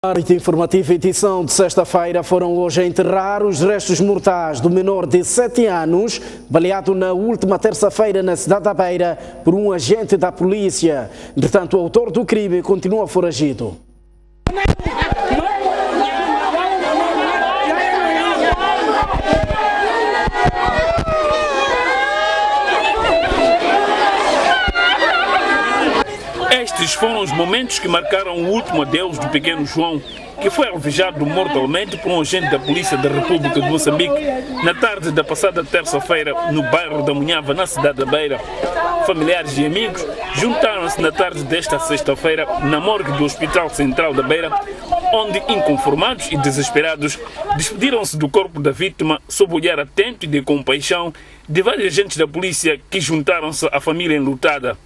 A noite informativa edição de sexta-feira foram hoje a enterrar os restos mortais do menor de 7 anos, baleado na última terça-feira na cidade da Beira por um agente da polícia. Entretanto, o autor do crime continua foragido. Estes foram os momentos que marcaram o último adeus do pequeno João, que foi alvejado mortalmente por um agente da Polícia da República de Moçambique na tarde da passada terça-feira no bairro da Munhava, na cidade da Beira. Familiares e amigos juntaram-se na tarde desta sexta-feira na morgue do Hospital Central da Beira, onde, inconformados e desesperados, despediram-se do corpo da vítima sob o olhar atento e de compaixão de vários agentes da polícia que juntaram-se à família enlutada.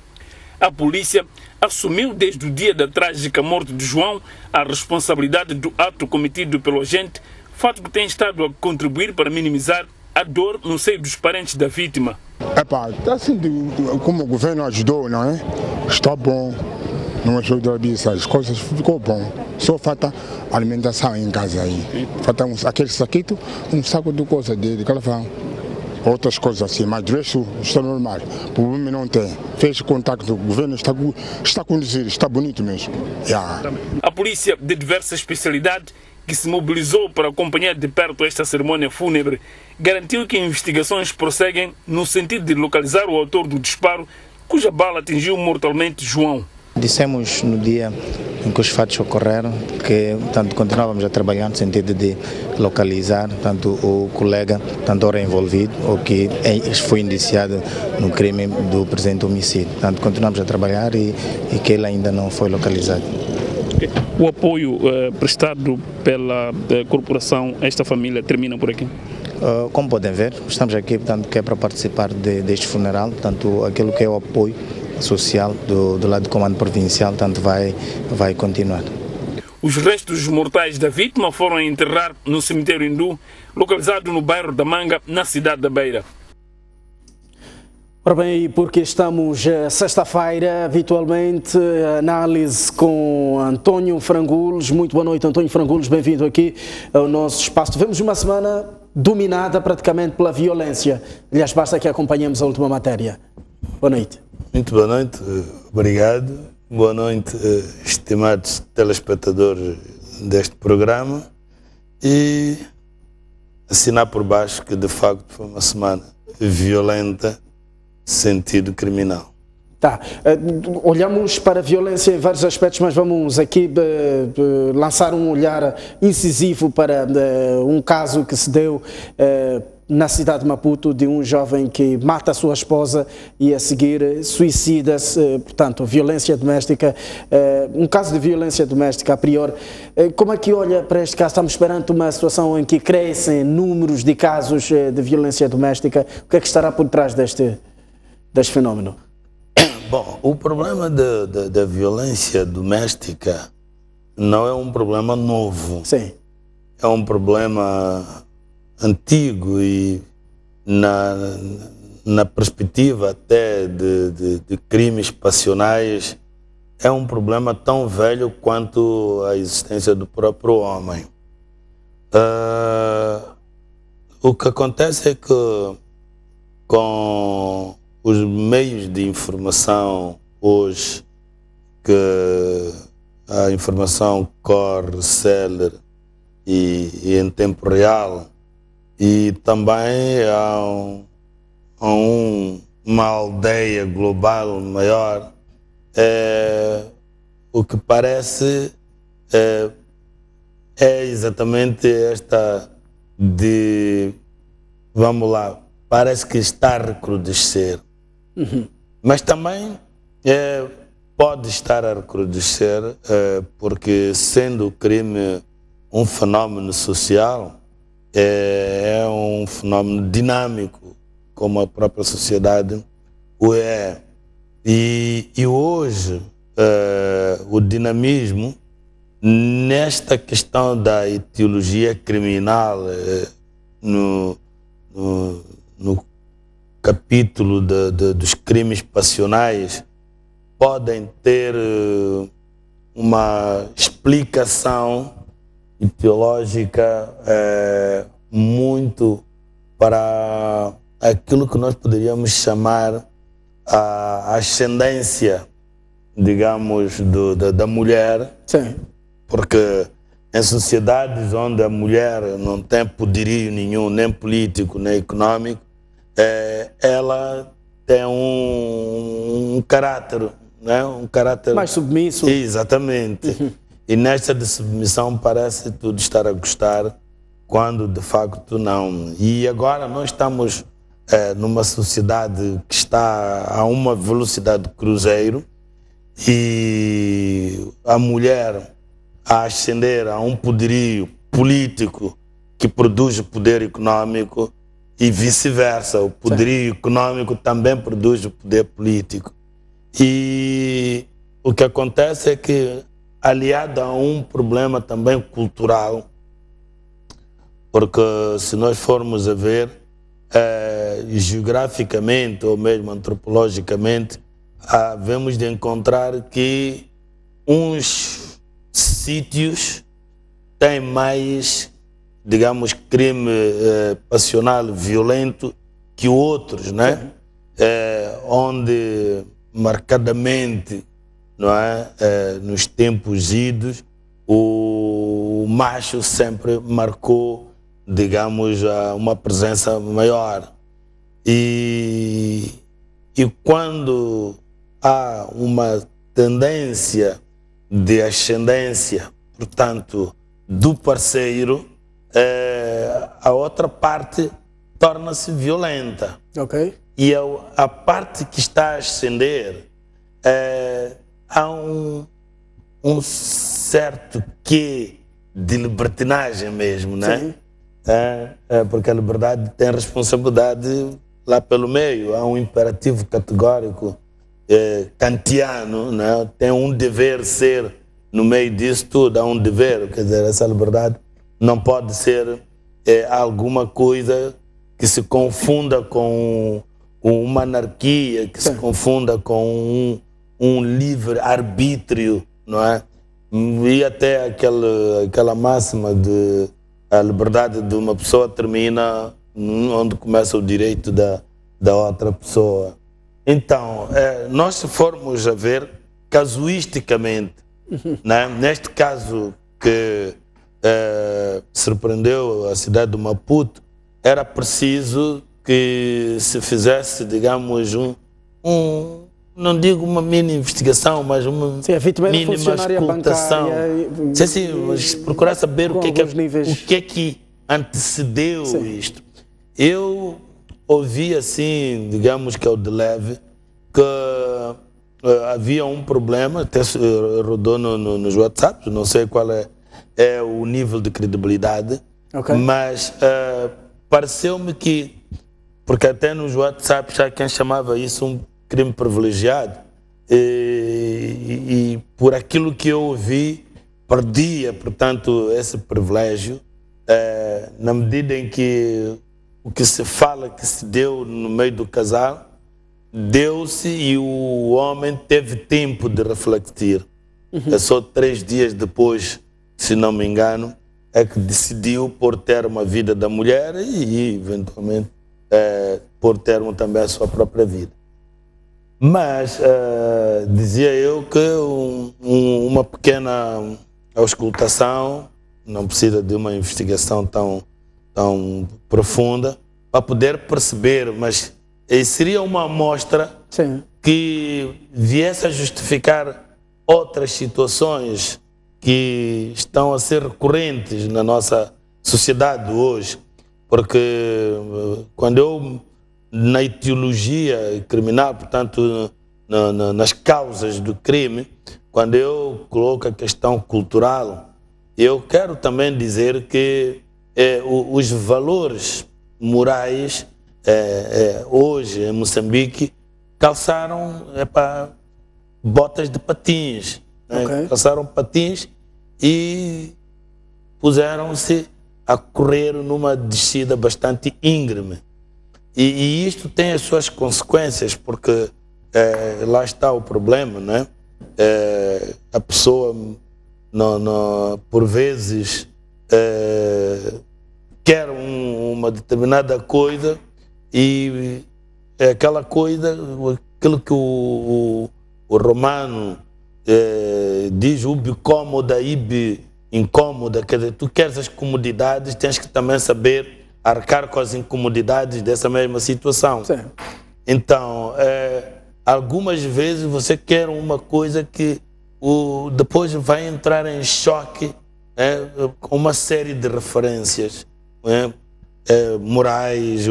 A polícia assumiu desde o dia da trágica morte de João a responsabilidade do ato cometido pelo agente, fato que tem estado a contribuir para minimizar a dor no seio dos parentes da vítima. Assim como o governo ajudou, não é? Está bom, não ajudou as coisas, ficou bom. Só falta alimentação em casa aí. Falta aquele saquito, um saco de coisa de calafão. Outras coisas assim, mas o resto está normal. O problema não tem. Fez contato, o governo está a conduzir, está bonito mesmo. A polícia de diversa especialidade que se mobilizou para acompanhar de perto esta cerimônia fúnebre garantiu que investigações prosseguem no sentido de localizar o autor do disparo cuja bala atingiu mortalmente João. Dissemos no dia em que os fatos ocorreram que continuávamos a trabalhar no sentido de localizar tanto o colega, tanto ora envolvido, ou que foi indiciado no crime do presente homicídio. Continuamos a trabalhar e que ele ainda não foi localizado. O apoio prestado pela corporação a esta família termina por aqui? Como podem ver, estamos aqui que é para participar deste funeral, aquilo que é o apoio social do lado do comando provincial, vai continuar. Os restos mortais da vítima foram enterrar no cemitério hindu, localizado no bairro da Manga, na cidade da Beira. Ora bem, porque estamos sexta-feira, habitualmente, análise com António Frangulos. Muito boa noite, António Frangulos, bem-vindo aqui ao nosso espaço. Tivemos uma semana dominada praticamente pela violência. Aliás, basta que acompanhemos a última matéria. Boa noite. Muito boa noite, obrigado. Boa noite, estimados telespectadores deste programa. E assinar por baixo que de facto foi uma semana violenta, sentido criminal. Olhamos para a violência em vários aspectos, mas vamos aqui lançar um olhar incisivo para um caso que se deu na cidade de Maputo, de um jovem que mata a sua esposa e a seguir suicida-se, portanto, violência doméstica, um caso de violência doméstica a priori. Como é que olha para este caso? Estamos perante uma situação em que crescem números de casos de violência doméstica. O que é que estará por trás deste fenómeno? Bom, o problema da violência doméstica não é um problema novo. Sim. É um problema antigo e na perspectiva até de crimes passionais é um problema tão velho quanto a existência do próprio homem. O que acontece é que com os meios de informação hoje, que a informação corre, célere e em tempo real, e também há uma aldeia global maior, o que parece é exatamente esta vamos lá, parece que está a recrudescer. Mas também pode estar a recrudescer porque, sendo o crime um fenómeno social, é um fenómeno dinâmico, como a própria sociedade o é. E hoje o dinamismo nesta questão da etiologia criminal no capítulo dos crimes passionais podem ter uma explicação teológica muito para aquilo que nós poderíamos chamar a ascendência, digamos, da mulher. Sim. Porque em sociedades onde a mulher não tem poderio nenhum, nem político, nem econômico, ela tem um caráter, né? Um caráter mais submisso. Exatamente. E nesta de submissão parece tudo estar a gostar, quando de facto não. E agora nós estamos numa sociedade que está a uma velocidade de cruzeiro, e a mulher a ascender a um poderio político que produz o poder econômico, e vice-versa, o poderio econômico também produz o poder político. E o que acontece é que, aliado a um problema também cultural, porque se nós formos a ver, geograficamente ou mesmo antropologicamente, havemos de encontrar que uns sítios têm mais, digamos, crime passional violento que outros, né? Onde marcadamente, não é? Nos tempos idos, o macho sempre marcou, digamos, uma presença maior. E quando há uma tendência de ascendência, portanto, do parceiro, a outra parte torna-se violenta. Ok. E a parte que está a ascender, há um certo quê de libertinagem mesmo, né? Porque a liberdade tem responsabilidade lá pelo meio, há um imperativo categórico kantiano, né? Tem um dever ser no meio disso tudo, há um dever, quer dizer, essa liberdade não pode ser alguma coisa que se confunda com uma anarquia, que se confunda com um livre arbítrio, não é? E até aquela máxima de a liberdade de uma pessoa termina onde começa o direito da outra pessoa. Então, nós se formos a ver casuisticamente, né? Neste caso que surpreendeu a cidade de Maputo, era preciso que se fizesse, digamos, não digo uma mini investigação, mas uma mínima escutação. Mas procurar saber o que é que antecedeu isto. Eu ouvi assim, digamos que é o de leve, que havia um problema, até rodou nos WhatsApp, não sei qual é o nível de credibilidade, mas pareceu-me que, porque até nos WhatsApp já quem chamava isso um crime privilegiado, e por aquilo que eu ouvi, perdia, portanto, esse privilégio, na medida em que o que se fala que se deu no meio do casal, deu-se e o homem teve tempo de refletir. É só 3 dias depois, se não me engano, é que decidiu pôr termo à vida da mulher e eventualmente, pôr termo também à sua própria vida. Mas dizia eu que uma pequena auscultação não precisa de uma investigação tão profunda para poder perceber, mas seria uma amostra que viesse a justificar outras situações que estão a ser recorrentes na nossa sociedade hoje. Porque quando eu, na etiologia criminal, portanto, nas causas do crime, quando eu coloco a questão cultural, eu quero também dizer que os valores morais hoje em Moçambique calçaram botas de patins, né? Calçaram patins e puseram-se a correr numa descida bastante íngreme. E isto tem as suas consequências, porque lá está o problema, né? A pessoa, por vezes, quer uma determinada coisa e aquela coisa, aquilo que o romano diz, ubi cômoda, ibi incômoda, quer dizer, tu queres as comodidades, tens que também saber arcar com as incomodidades dessa mesma situação. Sim. Então, algumas vezes você quer uma coisa que depois vai entrar em choque com uma série de referências morais,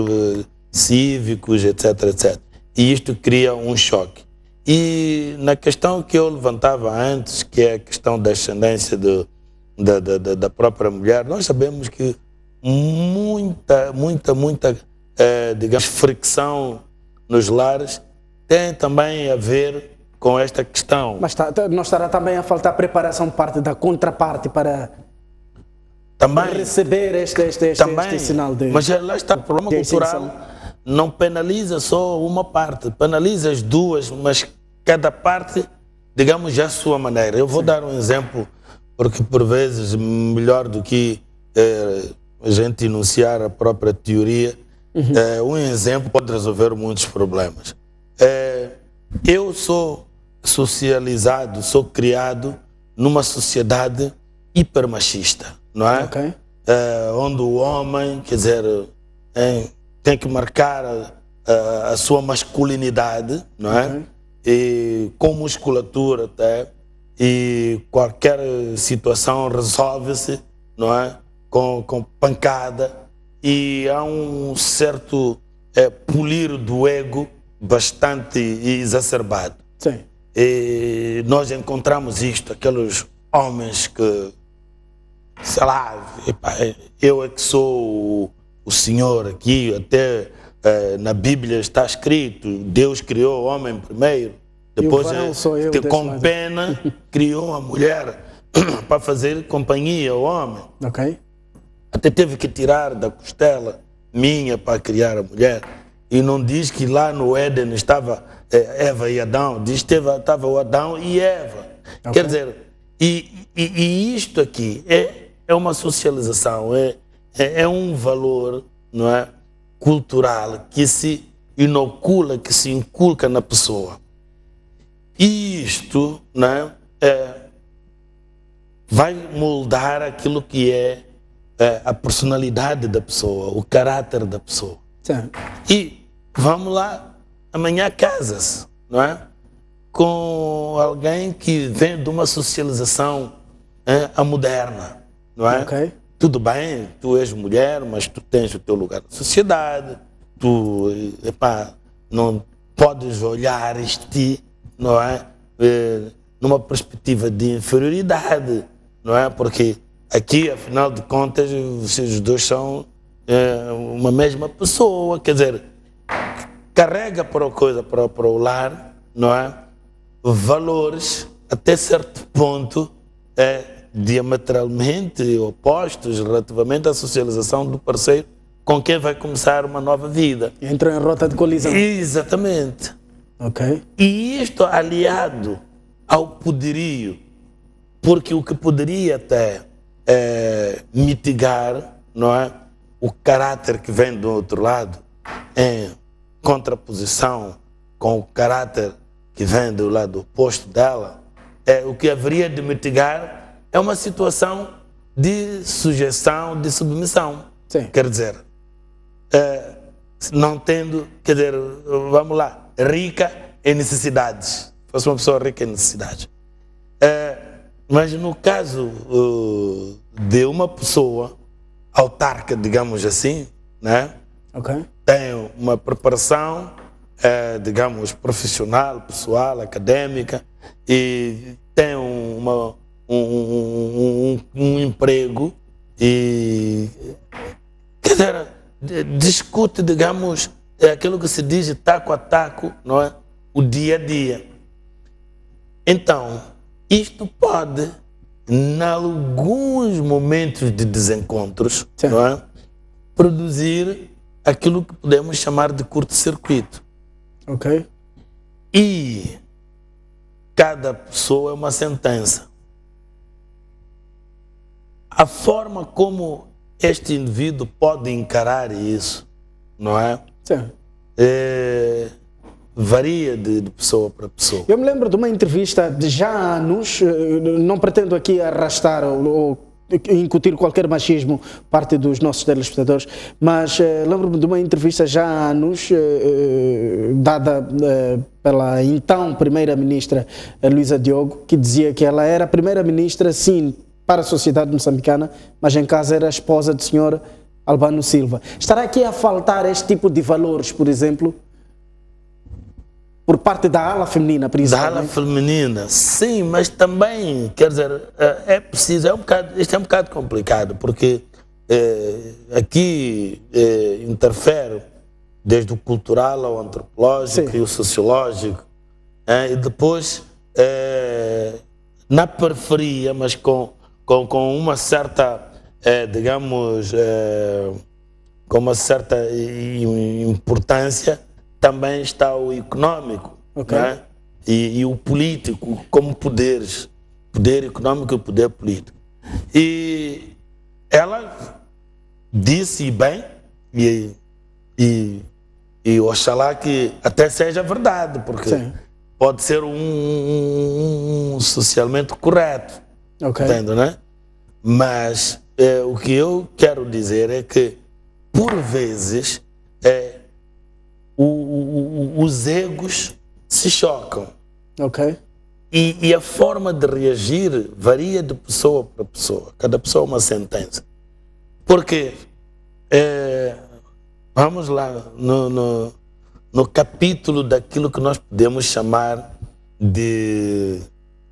cívicos, etc, etc. E isto cria um choque. E na questão que eu levantava antes, que é a questão da ascendência da própria mulher, nós sabemos que muita digamos, fricção nos lares tem também a ver com esta questão. Mas não estará também a faltar preparação parte da contraparte para também receber este sinal de... Mas lá está, o problema cultural não penaliza só uma parte, penaliza as duas, mas cada parte, digamos, já a sua maneira. Eu vou dar um exemplo, porque por vezes, melhor do que a gente enunciar a própria teoria, um exemplo pode resolver muitos problemas. Eu sou socializado, sou criado numa sociedade hipermachista, não é? Okay. Onde o homem, quer dizer, tem que marcar a sua masculinidade, não é? Okay. E com musculatura até, e qualquer situação resolve-se, não é? Com pancada, e há um certo polir do ego bastante exacerbado. Sim. E nós encontramos isto, aqueles homens que, sei lá, eu é que sou o Senhor aqui, até na Bíblia está escrito, Deus criou o homem primeiro, depois com pena criou a mulher para fazer companhia ao homem. Okay. Até teve que tirar da costela minha para criar a mulher. E não diz que lá no Éden estava Eva e Adão, diz que estava o Adão e Eva. Okay. Quer dizer, e isto aqui é uma socialização, é um valor, não é, cultural que se inocula, que se inculca na pessoa. E isto, né, vai moldar aquilo que é a personalidade da pessoa, o caráter da pessoa. Sim. E vamos lá, amanhã casa-se, não é? Com alguém que vem de uma socialização moderna, não é? Okay. Tudo bem, tu és mulher, mas tu tens o teu lugar na sociedade, tu não podes olhar-te, não é? Numa perspectiva de inferioridade, não é? Porque aqui, afinal de contas, vocês dois são uma mesma pessoa, quer dizer, carrega para a coisa, para o lar, não é? Valores, até certo ponto, diametralmente opostos relativamente à socialização do parceiro com quem vai começar uma nova vida. Entrou em rota de colisão. Exatamente. Ok. E isto aliado ao poderio, porque o que poderia até mitigar, não é, o caráter que vem do outro lado, em contraposição com o caráter que vem do lado oposto dela, o que haveria de mitigar é uma situação de sujeição, de submissão. Sim. Quer dizer, não tendo, quer dizer, vamos lá, rica em necessidades. Fosse uma pessoa rica em necessidades. Mas no caso de uma pessoa autarca, digamos assim, né? Okay. Tem uma preparação, digamos, profissional, pessoal, acadêmica, e tem um emprego e, quer dizer, discute, digamos, aquilo que se diz taco a taco, não é? O dia a dia. Então, isto pode, em alguns momentos de desencontros, não é, produzir aquilo que podemos chamar de curto-circuito. Ok. E cada pessoa é uma sentença. A forma como este indivíduo pode encarar isso, não é? Sim. Varia de pessoa para pessoa. Eu me lembro de uma entrevista de já há anos, não pretendo aqui arrastar ou incutir qualquer machismo parte dos nossos telespectadores, mas lembro-me de uma entrevista já há anos dada pela então primeira-ministra Luísa Diogo, que dizia que ela era primeira-ministra, sim, para a sociedade moçambicana, mas em casa era a esposa do senhor Albano Silva. Estará aqui a faltar este tipo de valores, por exemplo, por parte da ala feminina, principalmente? Da ala feminina, sim, mas também, quer dizer, é preciso, isto é um bocado complicado, porque aqui interfere desde o cultural ao antropológico, sim, e o sociológico, e depois na periferia, mas com uma certa, digamos, com uma certa importância, também está o econômico, okay, né? E o político como poderes, poder econômico e poder político. E ela disse bem, e oxalá que até seja verdade, porque sim, pode ser um socialmente correto, okay, entende, né? Mas o que eu quero dizer é que, por vezes, os egos se chocam. Okay. E a forma de reagir varia de pessoa para pessoa. Cada pessoa é uma sentença. Porque, vamos lá, no capítulo daquilo que nós podemos chamar de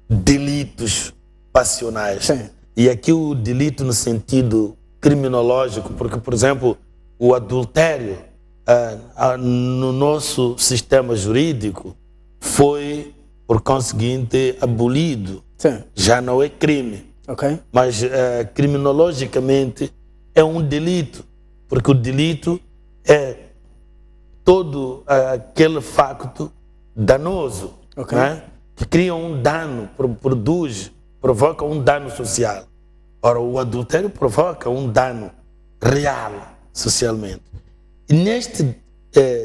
delitos passionais. Sim. E aqui o delito no sentido criminológico, porque, por exemplo, o adultério, no nosso sistema jurídico, foi, por conseguinte, abolido. Sim. Já não é crime. Okay. Mas, criminologicamente, é um delito, porque o delito é todo aquele facto danoso, okay, né? Que cria um dano, provoca um dano social. Ora, o adultério provoca um dano real, socialmente. E neste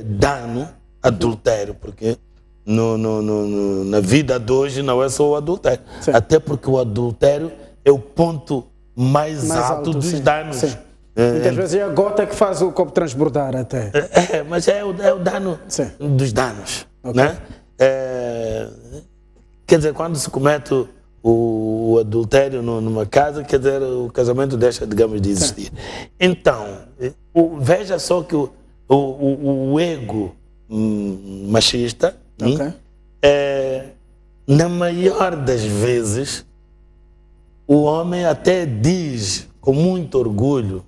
dano, adultério, porque na vida de hoje não é só o adultério, sim, até porque o adultério é o ponto mais alto dos, sim, danos. Sim. Muitas vezes é a gota que faz o copo transbordar até. Mas é o dano, sim, dos danos. Okay. Né? Quer dizer, quando se comete o adultério numa casa, quer dizer, o casamento deixa, digamos, de existir. Sim. Então, veja só que o ego machista, okay, na maior das vezes, o homem até diz com muito orgulho,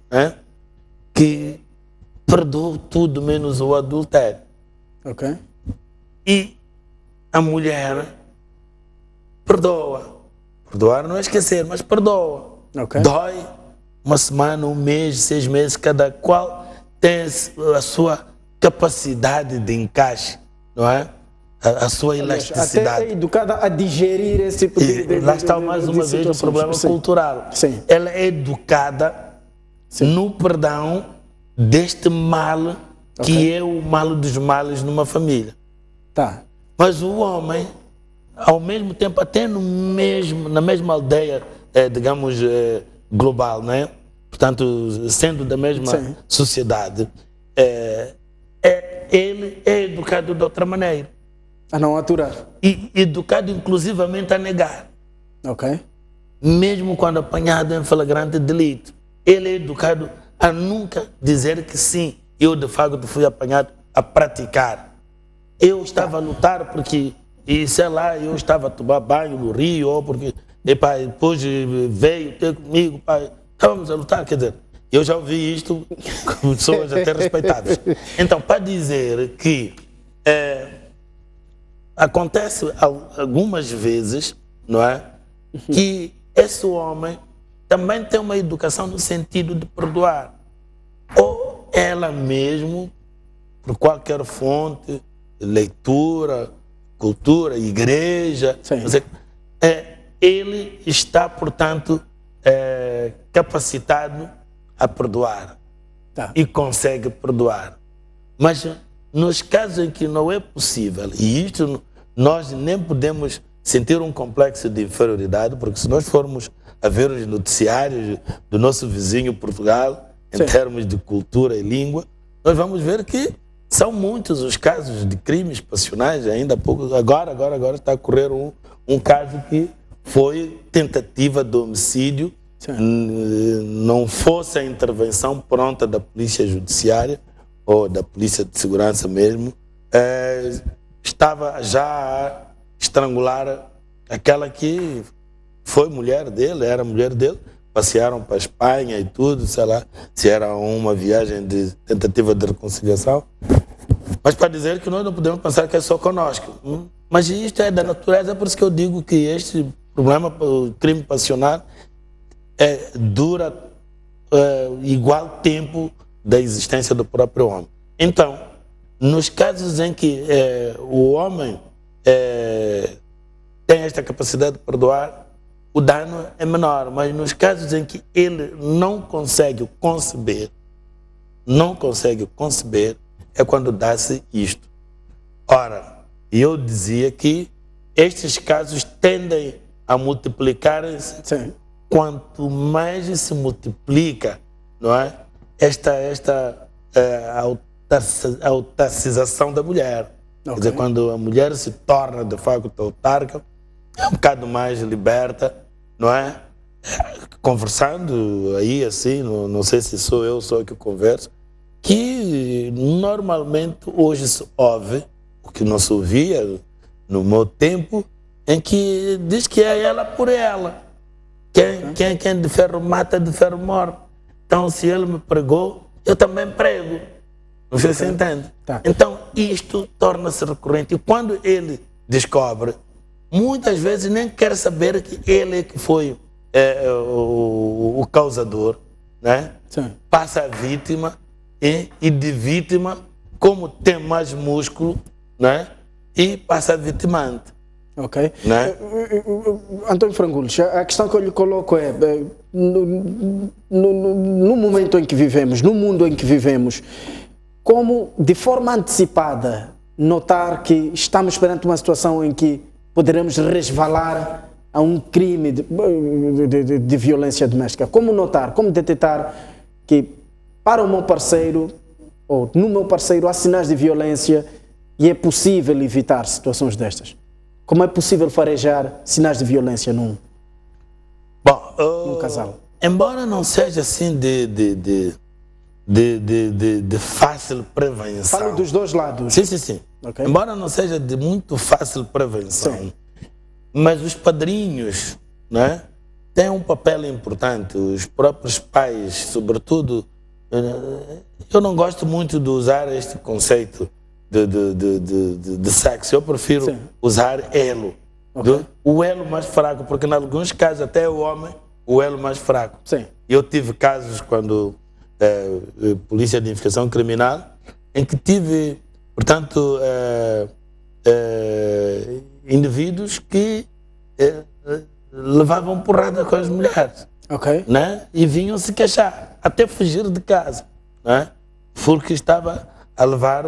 que perdoou tudo menos o adultério. Okay. E a mulher perdoa. Perdoar não é esquecer, mas perdoa. Okay. Dói uma semana, um mês, 6 meses, cada qual tem a sua capacidade de encaixe, não é? A sua elasticidade. Até é educada a digerir esse tipo de lá está mais uma vez o problema, sim, cultural. Sim. Ela é educada, sim, no perdão deste mal, okay, que é o mal dos males numa família. Tá. Mas o homem, ao mesmo tempo, até na mesma aldeia, digamos, global, né? Portanto, sendo da mesma, sim, sociedade, ele é educado de outra maneira. A não aturar. E educado inclusivamente a negar. Ok. Mesmo quando apanhado em flagrante delito. Ele é educado a nunca dizer que sim, eu de facto fui apanhado a praticar. Eu estava a lutar porque, e sei lá, eu estava a tomar banho no rio, ou porque, pai, depois veio ter comigo, pai, estávamos a lutar, quer dizer, eu já ouvi isto com pessoas até respeitadas. Então, para dizer que acontece algumas vezes, não é, que esse homem também tem uma educação no sentido de perdoar. Ou ela mesmo, por qualquer fonte, leitura, cultura, igreja. Ele está, portanto, capacitado a perdoar. E consegue perdoar. Mas nos casos em que não é possível, e isto nós nem podemos sentir um complexo de inferioridade, porque se nós formos a ver os noticiários do nosso vizinho Portugal, em termos de cultura e língua, nós vamos ver que são muitos os casos de crimes passionais. Ainda há pouco, agora está a ocorrer um caso que foi tentativa de homicídio. Não fosse a intervenção pronta da polícia judiciária ou da polícia de segurança mesmo, estava já a estrangular aquela que foi mulher dele, era mulher dele. Passearam para a Espanha e tudo, sei lá, se era uma viagem de tentativa de reconciliação. Mas para dizer que nós não podemos pensar que é só conosco. Mas isto é da natureza, por isso que eu digo que este problema, o crime passional, dura igual tempo da existência do próprio homem. Então, nos casos em que o homem tem esta capacidade de perdoar, o dano é menor, mas nos casos em que ele não consegue conceber, é quando dá-se isto. Ora, eu dizia que estes casos tendem a multiplicarem-se quanto mais se multiplica, não é? Esta autacização da mulher. Quer dizer, quando a mulher se torna de facto autarca, é um bocado mais liberta, não é? Conversando aí assim, não sei se sou eu só que converso, que normalmente hoje se ouve, o que não se ouvia no meu tempo, em que diz que é ela por ela. Quem de ferro mata, de ferro morre. Então, se ele me pregou, eu também prego. Não sei se você entende. Então, isto torna-se recorrente. E quando ele descobre, muitas vezes nem quer saber que ele é que foi o causador, né? Passa a vítima e de vítima, como tem mais músculo, né? E passa a vitimante. Né? Antônio Frangulos, a questão que eu lhe coloco é, no momento em que vivemos, no mundo em que vivemos, como de forma antecipada notar que estamos perante uma situação em que poderemos resvalar a um crime de violência doméstica? Como notar, como detectar que para o meu parceiro, ou no meu parceiro, há sinais de violência e é possível evitar situações destas? Como é possível farejar sinais de violência num casal? Embora não seja assim de fácil prevenção. Falo dos dois lados. Sim. Embora não seja de muito fácil prevenção, mas os padrinhos, né, têm um papel importante. Os próprios pais, sobretudo, eu não gosto muito de usar este conceito de sexo. Eu prefiro usar elo. O elo mais fraco, porque em alguns casos até o homem, o elo mais fraco. Eu tive casos quando polícia de investigação criminal, em que tive, portanto, indivíduos que levavam porrada com as mulheres, né? E vinham se queixar, até fugir de casa, né? Porque estava a levar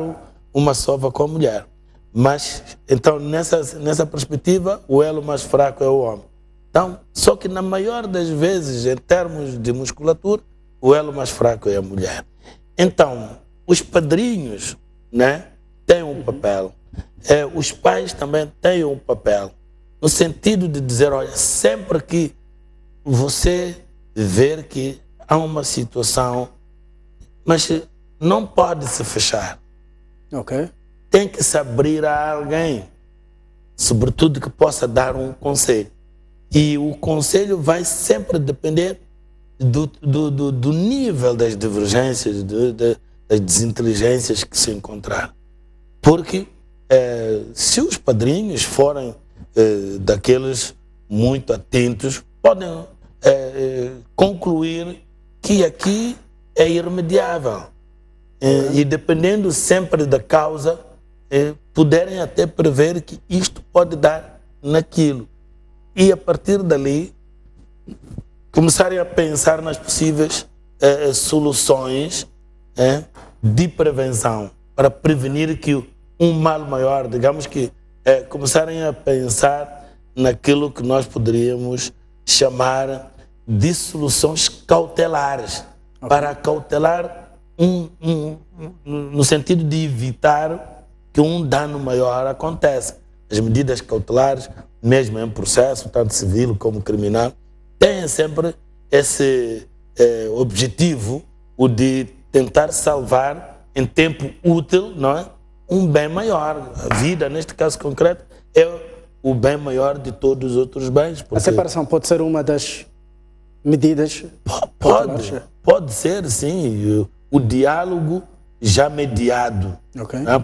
uma sova com a mulher. Mas, então, nessa perspectiva, o elo mais fraco é o homem. Então, só que na maior das vezes, em termos de musculatura, o elo mais fraco é a mulher. Então, os padrinhos, né, têm um papel. Os pais também têm um papel. No sentido de dizer, olha, sempre que você ver que há uma situação, mas não pode se fechar. Tem que se abrir a alguém, sobretudo que possa dar um conselho. E o conselho vai sempre depender do nível das divergências, das desinteligências que se encontrar. Porque se os padrinhos forem daqueles muito atentos, podem concluir que aqui é irremediável. E dependendo sempre da causa, puderem até prever que isto pode dar naquilo. E a partir dali, começarem a pensar nas possíveis soluções de prevenção para prevenir que um mal maior, digamos que começarem a pensar naquilo que nós poderíamos chamar de soluções cautelares, para cautelar no sentido de evitar que um dano maior aconteça. As medidas cautelares, mesmo em processo, tanto civil como criminal, têm sempre esse objetivo, o de tentar salvar em tempo útil, não é? Um bem maior. A vida, neste caso concreto, é o bem maior de todos os outros bens. A separação pode ser uma das medidas? Pode ser, sim. O diálogo já mediado.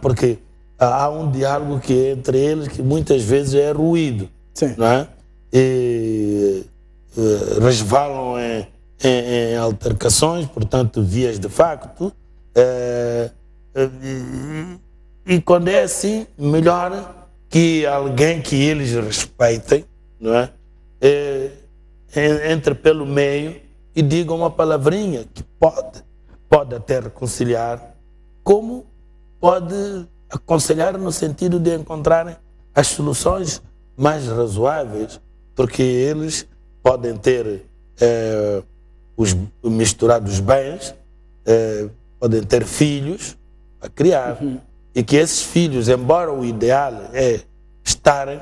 Porque há um diálogo que é entre eles que muitas vezes é ruído. Sim. Não é? E resvalam em altercações, portanto, vias de facto. E quando é assim, melhor que alguém que eles respeitem, não é? Entre pelo meio e diga uma palavrinha que pode até reconciliar, como pode aconselhar no sentido de encontrarem as soluções mais razoáveis, porque eles podem ter os misturados bens, podem ter filhos a criar, e que esses filhos, embora o ideal é estarem,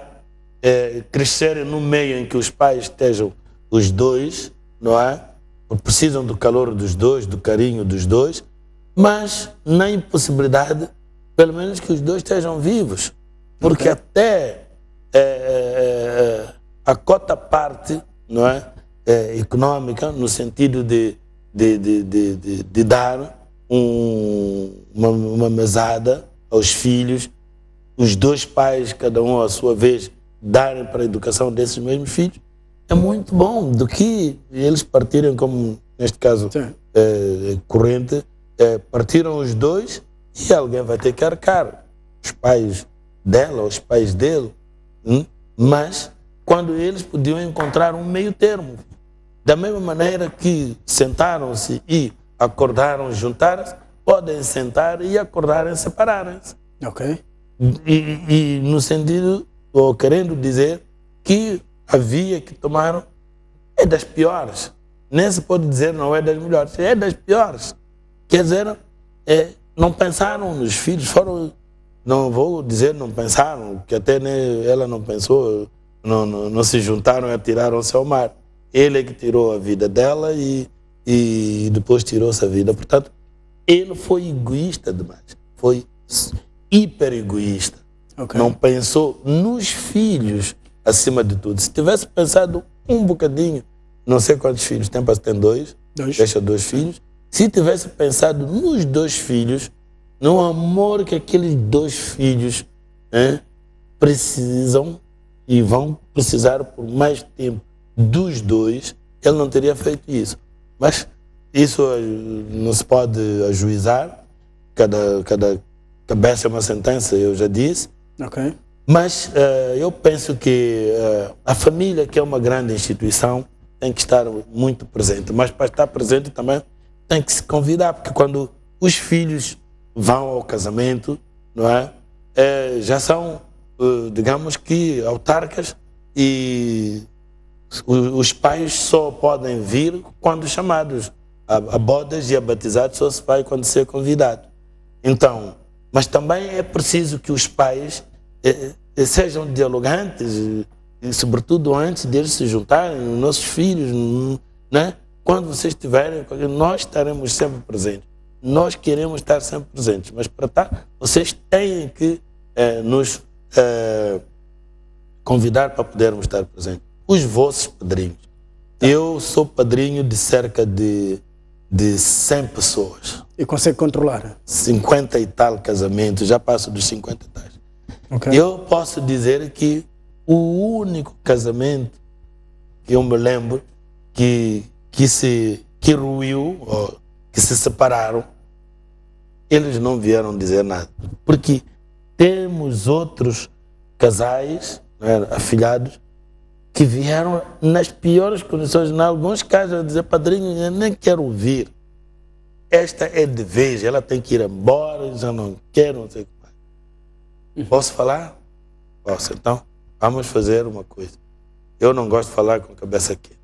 crescerem no meio em que os pais estejam os dois, não é? Precisam do calor dos dois, do carinho dos dois, mas na impossibilidade, pelo menos que os dois estejam vivos, porque até a cota parte, não é? Econômica, no sentido de dar uma mesada aos filhos, os dois pais, cada um à sua vez, darem para a educação desses mesmos filhos, é muito bom do que eles partirem, como neste caso corrente, partiram os dois e alguém vai ter que arcar, os pais dela, os pais dele, mas quando eles podiam encontrar um meio termo, da mesma maneira que sentaram-se e acordaram juntar-se, podem sentar e acordarem separarem-se. E no sentido, ou querendo dizer, que a via que tomaram é das piores. Nem se pode dizer não é das melhores, é das piores. Quer dizer, não pensaram nos filhos, não vou dizer não pensaram, que até nem ela não pensou, não se juntaram e atiraram-se ao mar. Ele é que tirou a vida dela e depois tirou-se a vida. Portanto, ele foi egoísta demais, foi hiper egoísta. Não pensou nos filhos acima de tudo. Se tivesse pensado um bocadinho, não sei quantos filhos tem, para ter dois, deixa 2 filhos. Se tivesse pensado nos 2 filhos, no amor que aqueles 2 filhos precisam e vão precisar por mais tempo dos 2, ele não teria feito isso. Mas isso não se pode ajuizar, cada cabeça é uma sentença, eu já disse. Mas eu penso que a família, que é uma grande instituição, tem que estar muito presente. Mas para estar presente também tem que se convidar, porque quando os filhos vão ao casamento, não é? Já são, digamos que, autarcas, e os pais só podem vir quando chamados. A bodas e a batizados só se vai quando ser convidado. Então, mas também é preciso que os pais sejam dialogantes, e sobretudo antes deles se juntarem, nossos filhos, né? Quando vocês estiverem, nós estaremos sempre presentes. Nós queremos estar sempre presentes, mas para estar, vocês têm que nos convidar para podermos estar presentes. Os vossos padrinhos. Eu sou padrinho de cerca de 100 pessoas. E consegue controlar? 50 e tal casamentos, já passo dos 50 e tal. Eu posso dizer que o único casamento que eu me lembro que ruiu, ou que se separaram, eles não vieram dizer nada. Porque temos outros casais, né, afilhados, que vieram nas piores condições, em alguns casos, a dizer: padrinho, eu nem quero ouvir. Esta é de vez, ela tem que ir embora, já não quero, não sei o que mais. Posso falar? Posso. Então, vamos fazer uma coisa. Eu não gosto de falar com a cabeça quente.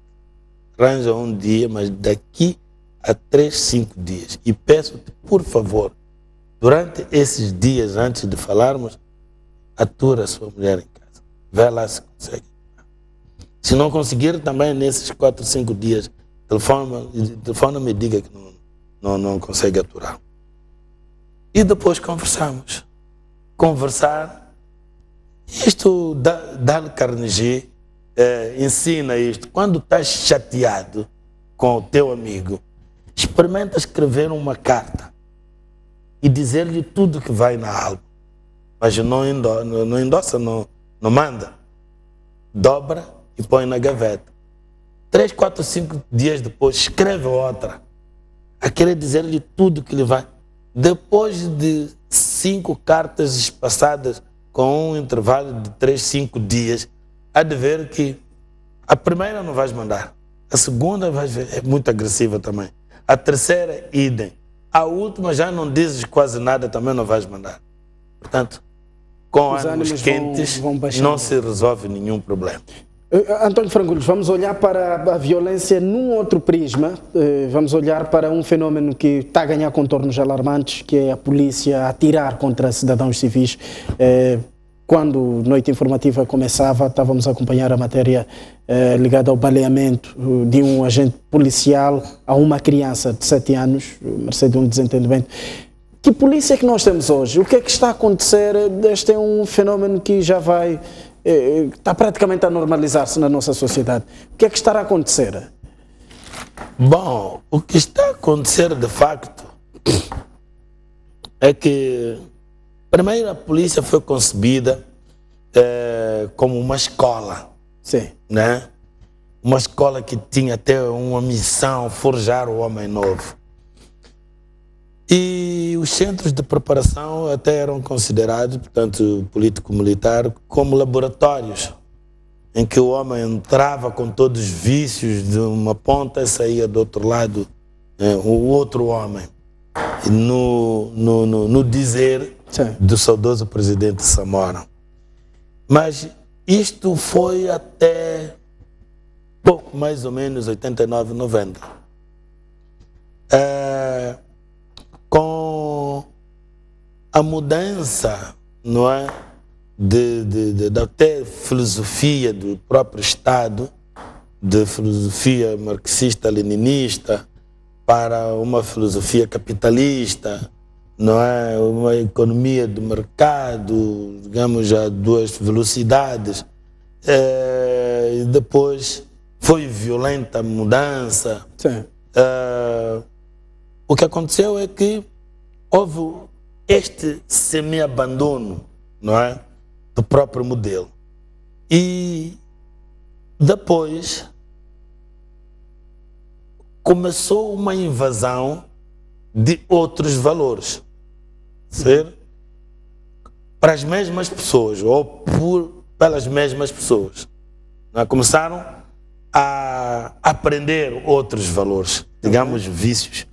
Arranja um dia, mas daqui a 3, 5 dias. E peço-te, por favor, durante esses dias, antes de falarmos, atura a sua mulher em casa. Vê lá se consegue. Se não conseguir, também nesses 4, 5 dias, telefona-me e diga que não consegue aturar. E depois conversamos. Conversar. Isto, Dale Carnegie ensina isto. Quando estás chateado com o teu amigo, experimenta escrever uma carta e dizer-lhe tudo que vai na alma. Mas não endossa, não manda. Dobra e põe na gaveta. 3, 4, 5 dias depois, escreve outra. A querer dizer-lhe tudo que lhe vai. Depois de 5 cartas passadas com um intervalo de 3, 5 dias, há de ver que a primeira não vais mandar. A segunda vais ver, é muito agressiva também. A terceira, idem. A última já não dizes quase nada, também não vais mandar. Portanto, com ânimos quentes não se resolve nenhum problema. António Frangulhos, vamos olhar para a violência num outro prisma, vamos olhar para um fenômeno que está a ganhar contornos alarmantes, que é a polícia atirar contra cidadãos civis. Quando a noite informativa começava, estávamos a acompanhar a matéria ligada ao baleamento de um agente policial a uma criança de 7 anos, mercê de um desentendimento. Que polícia é que nós temos hoje? O que é que está a acontecer? Este é um fenómeno que já vai... está praticamente a normalizar-se na nossa sociedade. O que é que estará a acontecer? Bom, o que está a acontecer de facto é que primeiro a polícia foi concebida como uma escola. Sim. Né? Uma escola que tinha até uma missão, forjar o homem novo. E os centros de preparação até eram considerados, portanto, político-militar, como laboratórios, em que o homem entrava com todos os vícios de uma ponta e saía do outro lado, o outro homem. E no dizer do saudoso presidente Samora. Mas isto foi até pouco mais ou menos 89, 90. Com a mudança, não é, da até filosofia do próprio Estado, de filosofia marxista-leninista para uma filosofia capitalista, não é, uma economia do mercado, digamos, a 2 velocidades. E depois foi violenta a mudança. Sim. O que aconteceu é que houve este semi-abandono, não é, do próprio modelo. E depois começou uma invasão de outros valores, certo? Para as mesmas pessoas ou pelas mesmas pessoas. Não é? Começaram a aprender outros valores, digamos, vícios.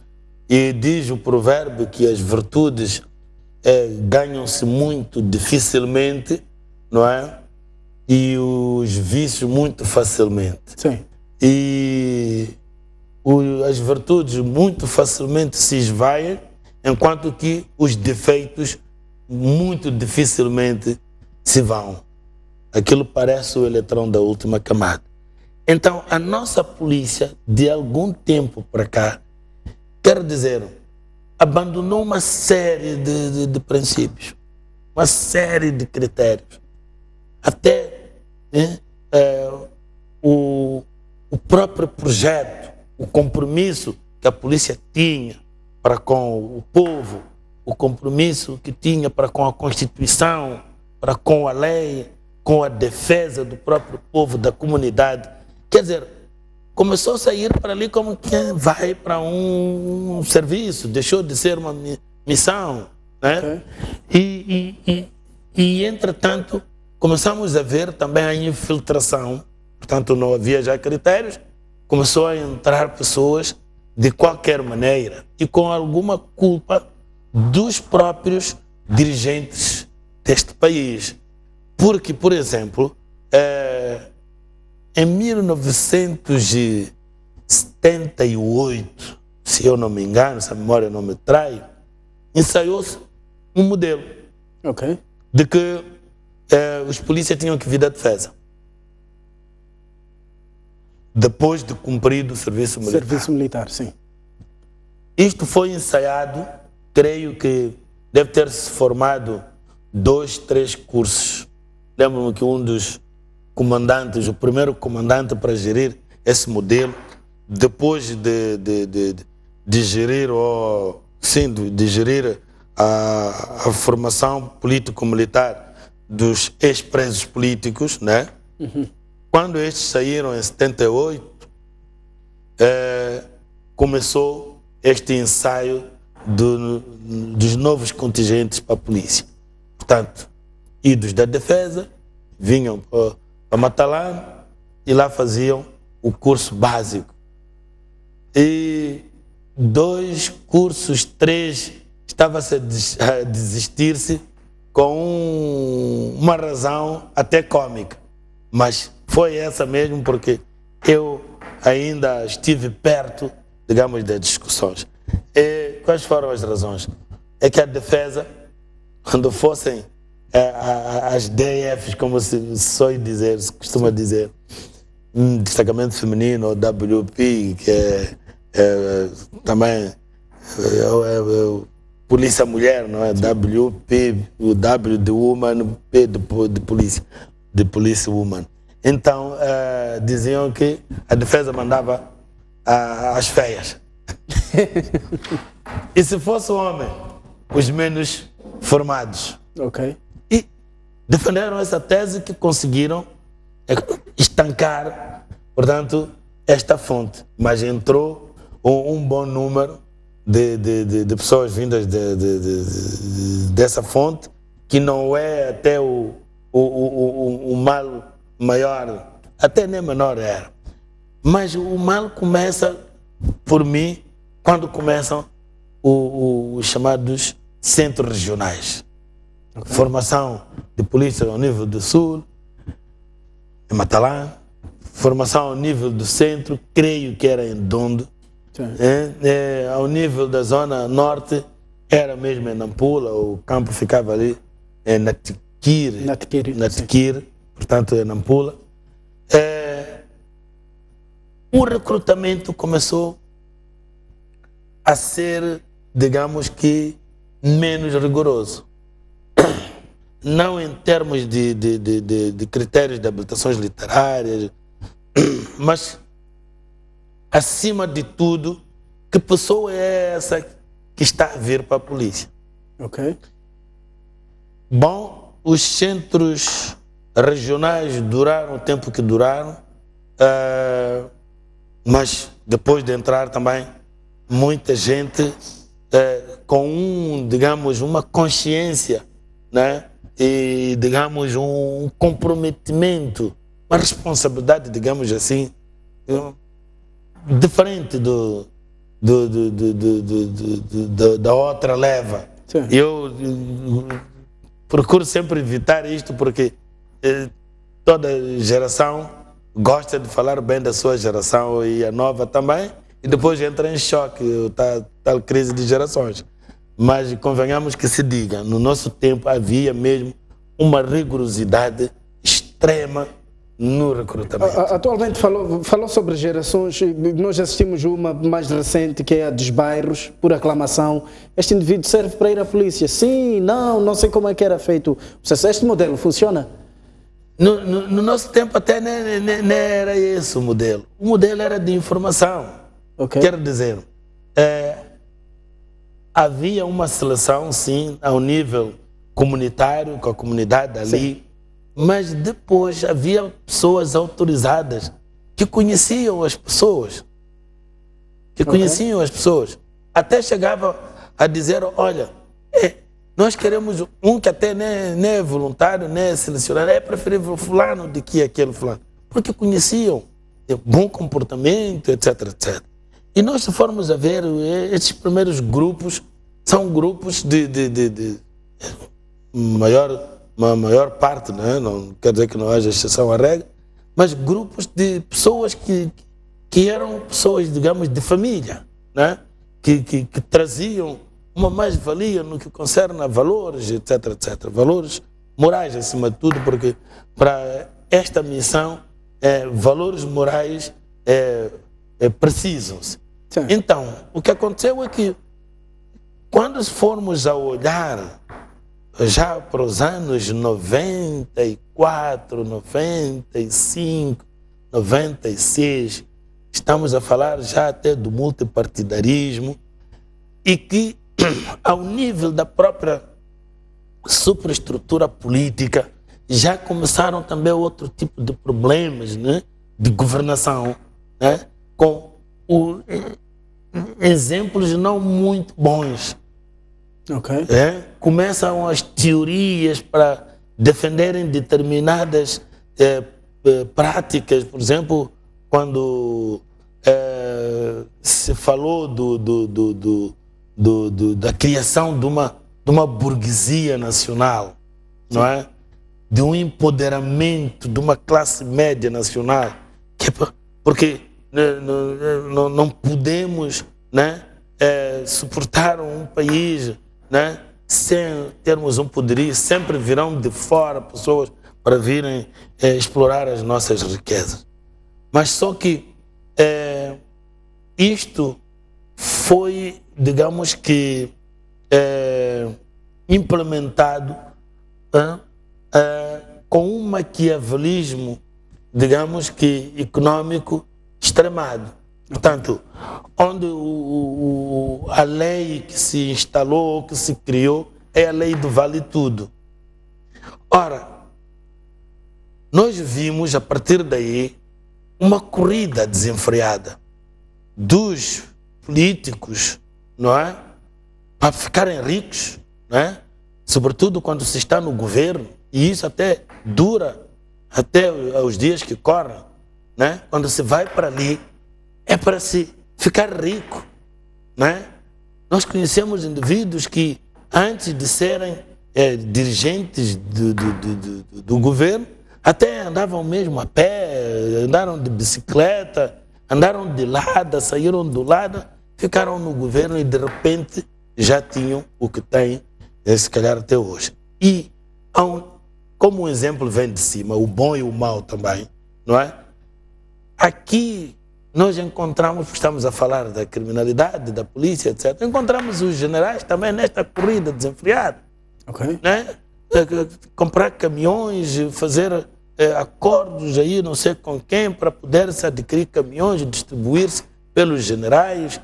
E diz o provérbio que as virtudes ganham-se muito dificilmente, não é? E os vícios muito facilmente. Sim. E as virtudes muito facilmente se esvaem, enquanto que os defeitos muito dificilmente se vão. Aquilo parece o eletrão da última camada. Então, a nossa polícia, de algum tempo para cá, quero dizer, abandonou uma série de princípios, uma série de critérios. Até o próprio projeto, o compromisso que a polícia tinha para com o povo, o compromisso que tinha para com a Constituição, para com a lei, com a defesa do próprio povo, da comunidade. Quer dizer, começou a sair para ali como quem vai para um serviço, deixou de ser uma missão, né? Okay. E, entretanto, começamos a ver também a infiltração, portanto, não havia já critérios, começou a entrar pessoas de qualquer maneira e com alguma culpa dos próprios dirigentes deste país. Porque, por exemplo, em 1978, se eu não me engano, se a memória não me trai, ensaiou-se um modelo de que os polícias tinham que vir da defesa depois de cumprido o serviço militar. Serviço militar, sim. Isto foi ensaiado, creio que deve ter-se formado 2, 3 cursos. Lembro-me que um dos comandantes, o primeiro comandante para gerir esse modelo, depois de gerir a formação político-militar dos ex-presos políticos, né? Quando estes saíram em 78, começou este ensaio dos novos contingentes para a polícia. Portanto, idos da defesa, vinham para Matalã e lá faziam o curso básico. E 2 cursos, 3, estava-se a desistir-se com uma razão até cômica. Mas foi essa mesmo, porque eu ainda estive perto, digamos, das discussões. E quais foram as razões? É que a defesa, quando fossem as DFs, como se costuma dizer, destacamento feminino, ou WP, que também polícia mulher, não é? WP, o W de woman, o P de polícia, de polícia woman. Então, diziam que a defesa mandava as feias. E se fosse homem, os menos formados. E defenderam essa tese que conseguiram estancar, portanto, esta fonte. Mas entrou um bom número de pessoas vindas dessa fonte, que não é até o mal maior, até nem menor era. Mas o mal começa, por mim, quando começam os chamados centros regionais. Formação de polícia ao nível do sul, em Matalã, formação ao nível do centro, creio que era em Dondo, ao nível da zona norte, era mesmo em Nampula, o campo ficava ali em Natiquir, portanto em Nampula. O recrutamento começou a ser, digamos que, menos rigoroso. Não em termos de critérios de habilitações literárias, mas, acima de tudo, que pessoa é essa que está a vir para a polícia? Bom, os centros regionais duraram o tempo que duraram, mas depois de entrar também muita gente com digamos, uma consciência, né? E, digamos, um comprometimento, uma responsabilidade, digamos assim, diferente da outra leva. Eu procuro sempre evitar isto, porque toda geração gosta de falar bem da sua geração, e a nova também, e depois entra em choque, tal crise de gerações. Mas convenhamos que se diga, no nosso tempo havia mesmo uma rigorosidade extrema no recrutamento. Atualmente falou sobre gerações. Nós assistimos uma mais recente, que é a dos bairros, por aclamação. Este indivíduo serve para ir à polícia? Sim, não sei como é que era feito. Este modelo funciona? No nosso tempo até nem era esse o modelo. O modelo era de informação. Quero dizer, havia uma seleção, sim, ao nível comunitário, com a comunidade ali, sim, mas depois havia pessoas autorizadas que conheciam as pessoas. Até chegava a dizer, olha, Nós queremos um que até nem é voluntário, nem é selecionado, é preferível fulano do que aquele fulano. Porque conheciam bom comportamento, etc, etc. E nós, se formos a ver, esses primeiros grupos são grupos de maior parte, né? Não quer dizer que não haja exceção à regra, mas grupos de pessoas que eram pessoas, digamos, de família, né? que traziam uma mais-valia no que concerne a valores, etc, etc. Valores morais, acima de tudo, porque para esta missão, valores morais precisam-se. Então, o que aconteceu é que, quando formos a olhar já para os anos 94, 95, 96, estamos a falar já até do multipartidarismo, e que, ao nível da própria superestrutura política, já começaram também outro tipo de problemas, né, de governação, né, com exemplos não muito bons. Okay. Começam as teorias para defenderem determinadas práticas. Por exemplo, quando se falou da criação de uma burguesia nacional, não é? De um empoderamento de uma classe média nacional, porque não podemos, né, suportar um país, né, sem termos um poderio. Sempre virão de fora pessoas para virem explorar as nossas riquezas. Mas só que isto foi, digamos que, implementado com um maquiavelismo, digamos que, econômico extremado. Portanto, onde a lei que se instalou, que se criou, é a lei do vale tudo. Ora, nós vimos, a partir daí, uma corrida desenfreada dos políticos, não é? Para ficarem ricos, não é? Sobretudo quando se está no governo, e isso até dura até os dias que correm, né? Quando se vai para ali, é para se ficar rico, né? Nós conhecemos indivíduos que, antes de serem dirigentes do governo, até andavam mesmo a pé, andaram de bicicleta, andaram de lado, saíram do lado, ficaram no governo e, de repente, já tinham o que têm, se calhar até hoje. E, como um exemplo vem de cima, o bom e o mau também, não é? Aqui nós encontramos, porque estamos a falar da criminalidade, da polícia, etc., encontramos os generais também nesta corrida desenfreada. Okay. Né? Comprar caminhões, fazer acordos aí, não sei com quem, para poder-se adquirir caminhões, distribuir-se pelos generais,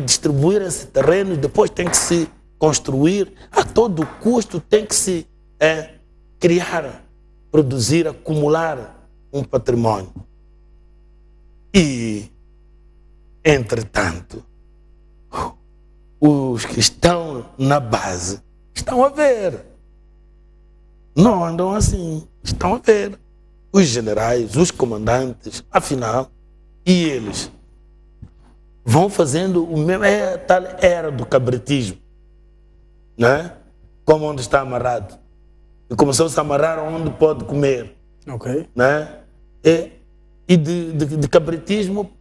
distribuir esse terreno, depois tem que se construir, a todo custo tem que se criar, produzir, acumular um patrimônio. E, entretanto, os que estão na base estão a ver. Não andam assim, estão a ver. Os generais, os comandantes, afinal, e eles vão fazendo o mesmo, a tal era do cabritismo, né? Como onde está amarrado. E começou-se a amarrar onde pode comer. Okay. Né? E de cabritismo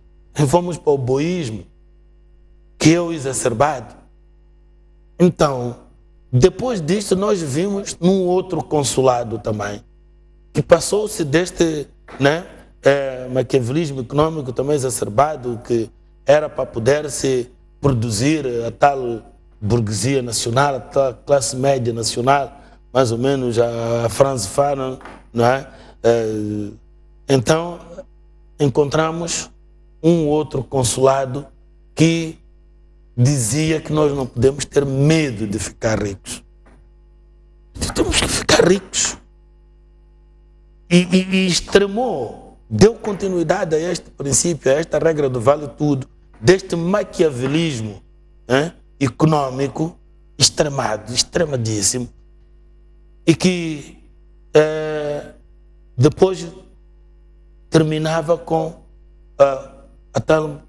fomos para o boísmo, que é o exacerbado. Então, depois disso, nós vimos num outro consulado também, que passou-se deste, né, maquiavelismo econômico também exacerbado, que era para poder-se produzir a tal burguesia nacional, a tal classe média nacional, mais ou menos a Franz Fanon, não é? Então, encontramos um outro consulado que dizia que nós não podemos ter medo de ficar ricos. Temos que ficar ricos. E extremou, deu continuidade a este princípio, a esta regra do vale tudo, deste maquiavelismo econômico, extremadíssimo, e que depois terminava com tal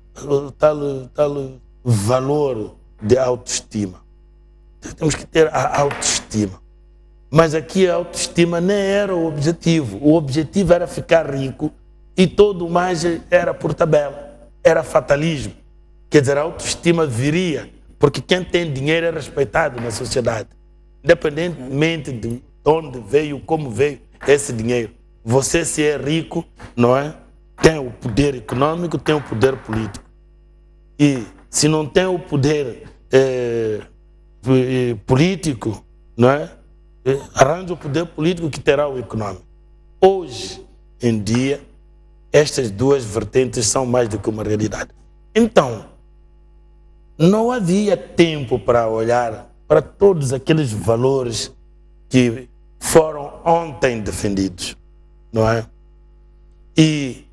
valor de autoestima. Temos que ter a autoestima. Mas aqui a autoestima nem era o objetivo. O objetivo era ficar rico e todo mais era por tabela. Era fatalismo. Quer dizer, a autoestima viria, porque quem tem dinheiro é respeitado na sociedade. Independentemente de onde veio, como veio esse dinheiro. Você, se é rico, não é? Tem o poder econômico, tem o poder político. E se não tem o poder político, não é? Arranja o poder político que terá o econômico. Hoje em dia, estas duas vertentes são mais do que uma realidade. Então, não havia tempo para olhar para todos aqueles valores que foram ontem defendidos, não é? E,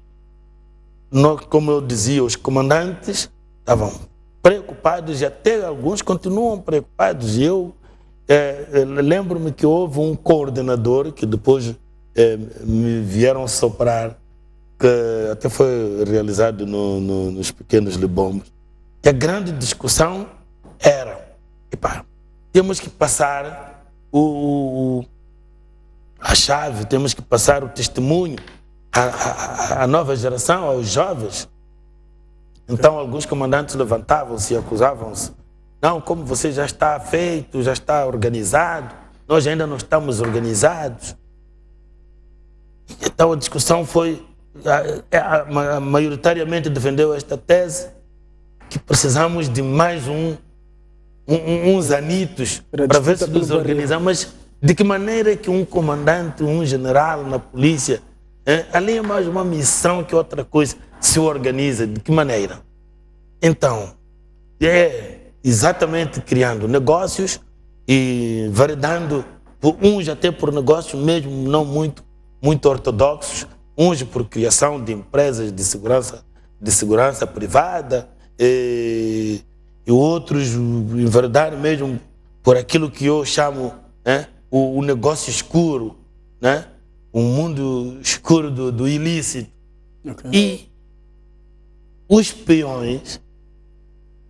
como eu dizia, os comandantes estavam preocupados, e até alguns continuam preocupados. Eu lembro-me que houve um coordenador que depois me vieram soprar, que até foi realizado nos pequenos Libombos. E a grande discussão era, temos que passar a chave, temos que passar o testemunho à nova geração, aos jovens. Então alguns comandantes levantavam-se e acusavam-se. Não, como você já está feito, já está organizado, nós ainda não estamos organizados. Então a discussão foi, maioritariamente defendeu esta tese, que precisamos de mais uns anitos para ver se nos organizamos. Mas de que maneira que um comandante, um general na polícia, ali é mais uma missão que outra coisa, se organiza? De que maneira? Então, exatamente criando negócios e validando uns até por negócios mesmo não muito ortodoxos, uns por criação de empresas de segurança privada, e outros, em verdade, mesmo por aquilo que eu chamo o negócio escuro, né? O mundo escuro do ilícito. Okay. E os peões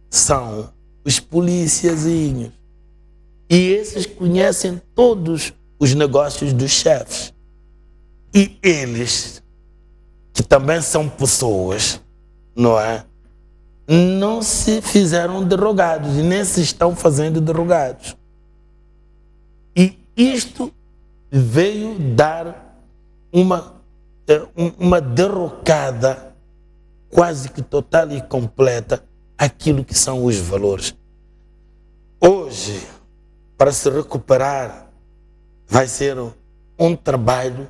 são os policiazinhos. E esses conhecem todos os negócios dos chefes. E eles, que também são pessoas, não é? Não se fizeram derrogados e nem se estão fazendo derrogados. E isto veio dar uma derrocada quase que total e completa àquilo que são os valores. Hoje, para se recuperar, vai ser um trabalho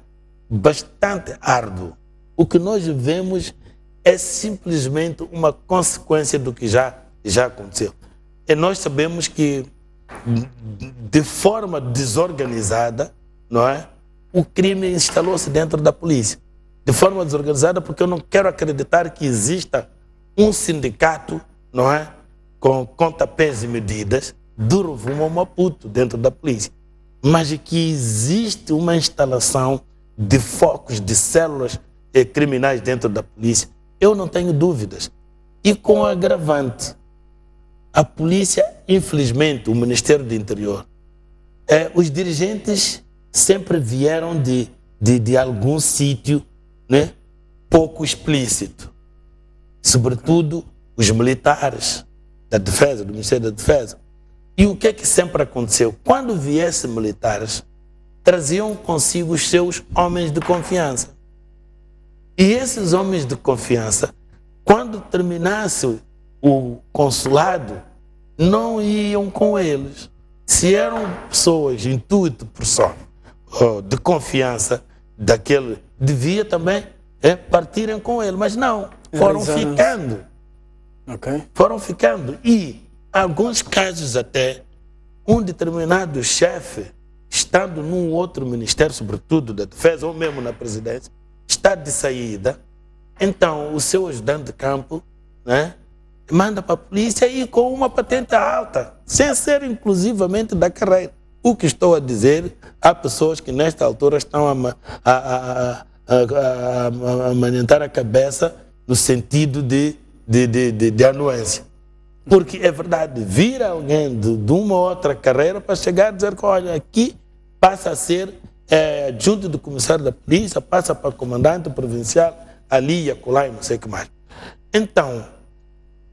bastante árduo. O que nós vemos é simplesmente uma consequência do que já aconteceu. E nós sabemos que, de forma desorganizada, não é? O crime instalou-se dentro da polícia. De forma desorganizada, porque eu não quero acreditar que exista um sindicato, não é? Com pontapés e medidas do rumo ao Maputo dentro da polícia. Mas que existe uma instalação de focos, de células criminais dentro da polícia. Eu não tenho dúvidas. E com agravante, a polícia, infelizmente, o Ministério do Interior, os dirigentes sempre vieram de algum sítio, né, pouco explícito. Sobretudo os militares da defesa, do Ministério da Defesa. E o que é que sempre aconteceu? Quando viessem militares, traziam consigo os seus homens de confiança. E esses homens de confiança, quando terminasse o consulado, não iam com eles. Se eram pessoas, intuito por só, de confiança daquele, devia também partirem com ele. Mas não, foram ficando. Okay. Foram ficando. E, em alguns casos até, um determinado chefe, estando num outro ministério, sobretudo da defesa, ou mesmo na presidência, está de saída, então o seu ajudante de campo, né, manda para a polícia e com uma patente alta, sem ser inclusivamente da carreira. O que estou a dizer, há pessoas que nesta altura estão a maniantar a cabeça no sentido de anuência. Porque é verdade, vir alguém de uma outra carreira para chegar a dizer que, olha, aqui passa a ser adjunto do comissário da polícia, passa para comandante provincial, ali e acolá e não sei o que mais. Então,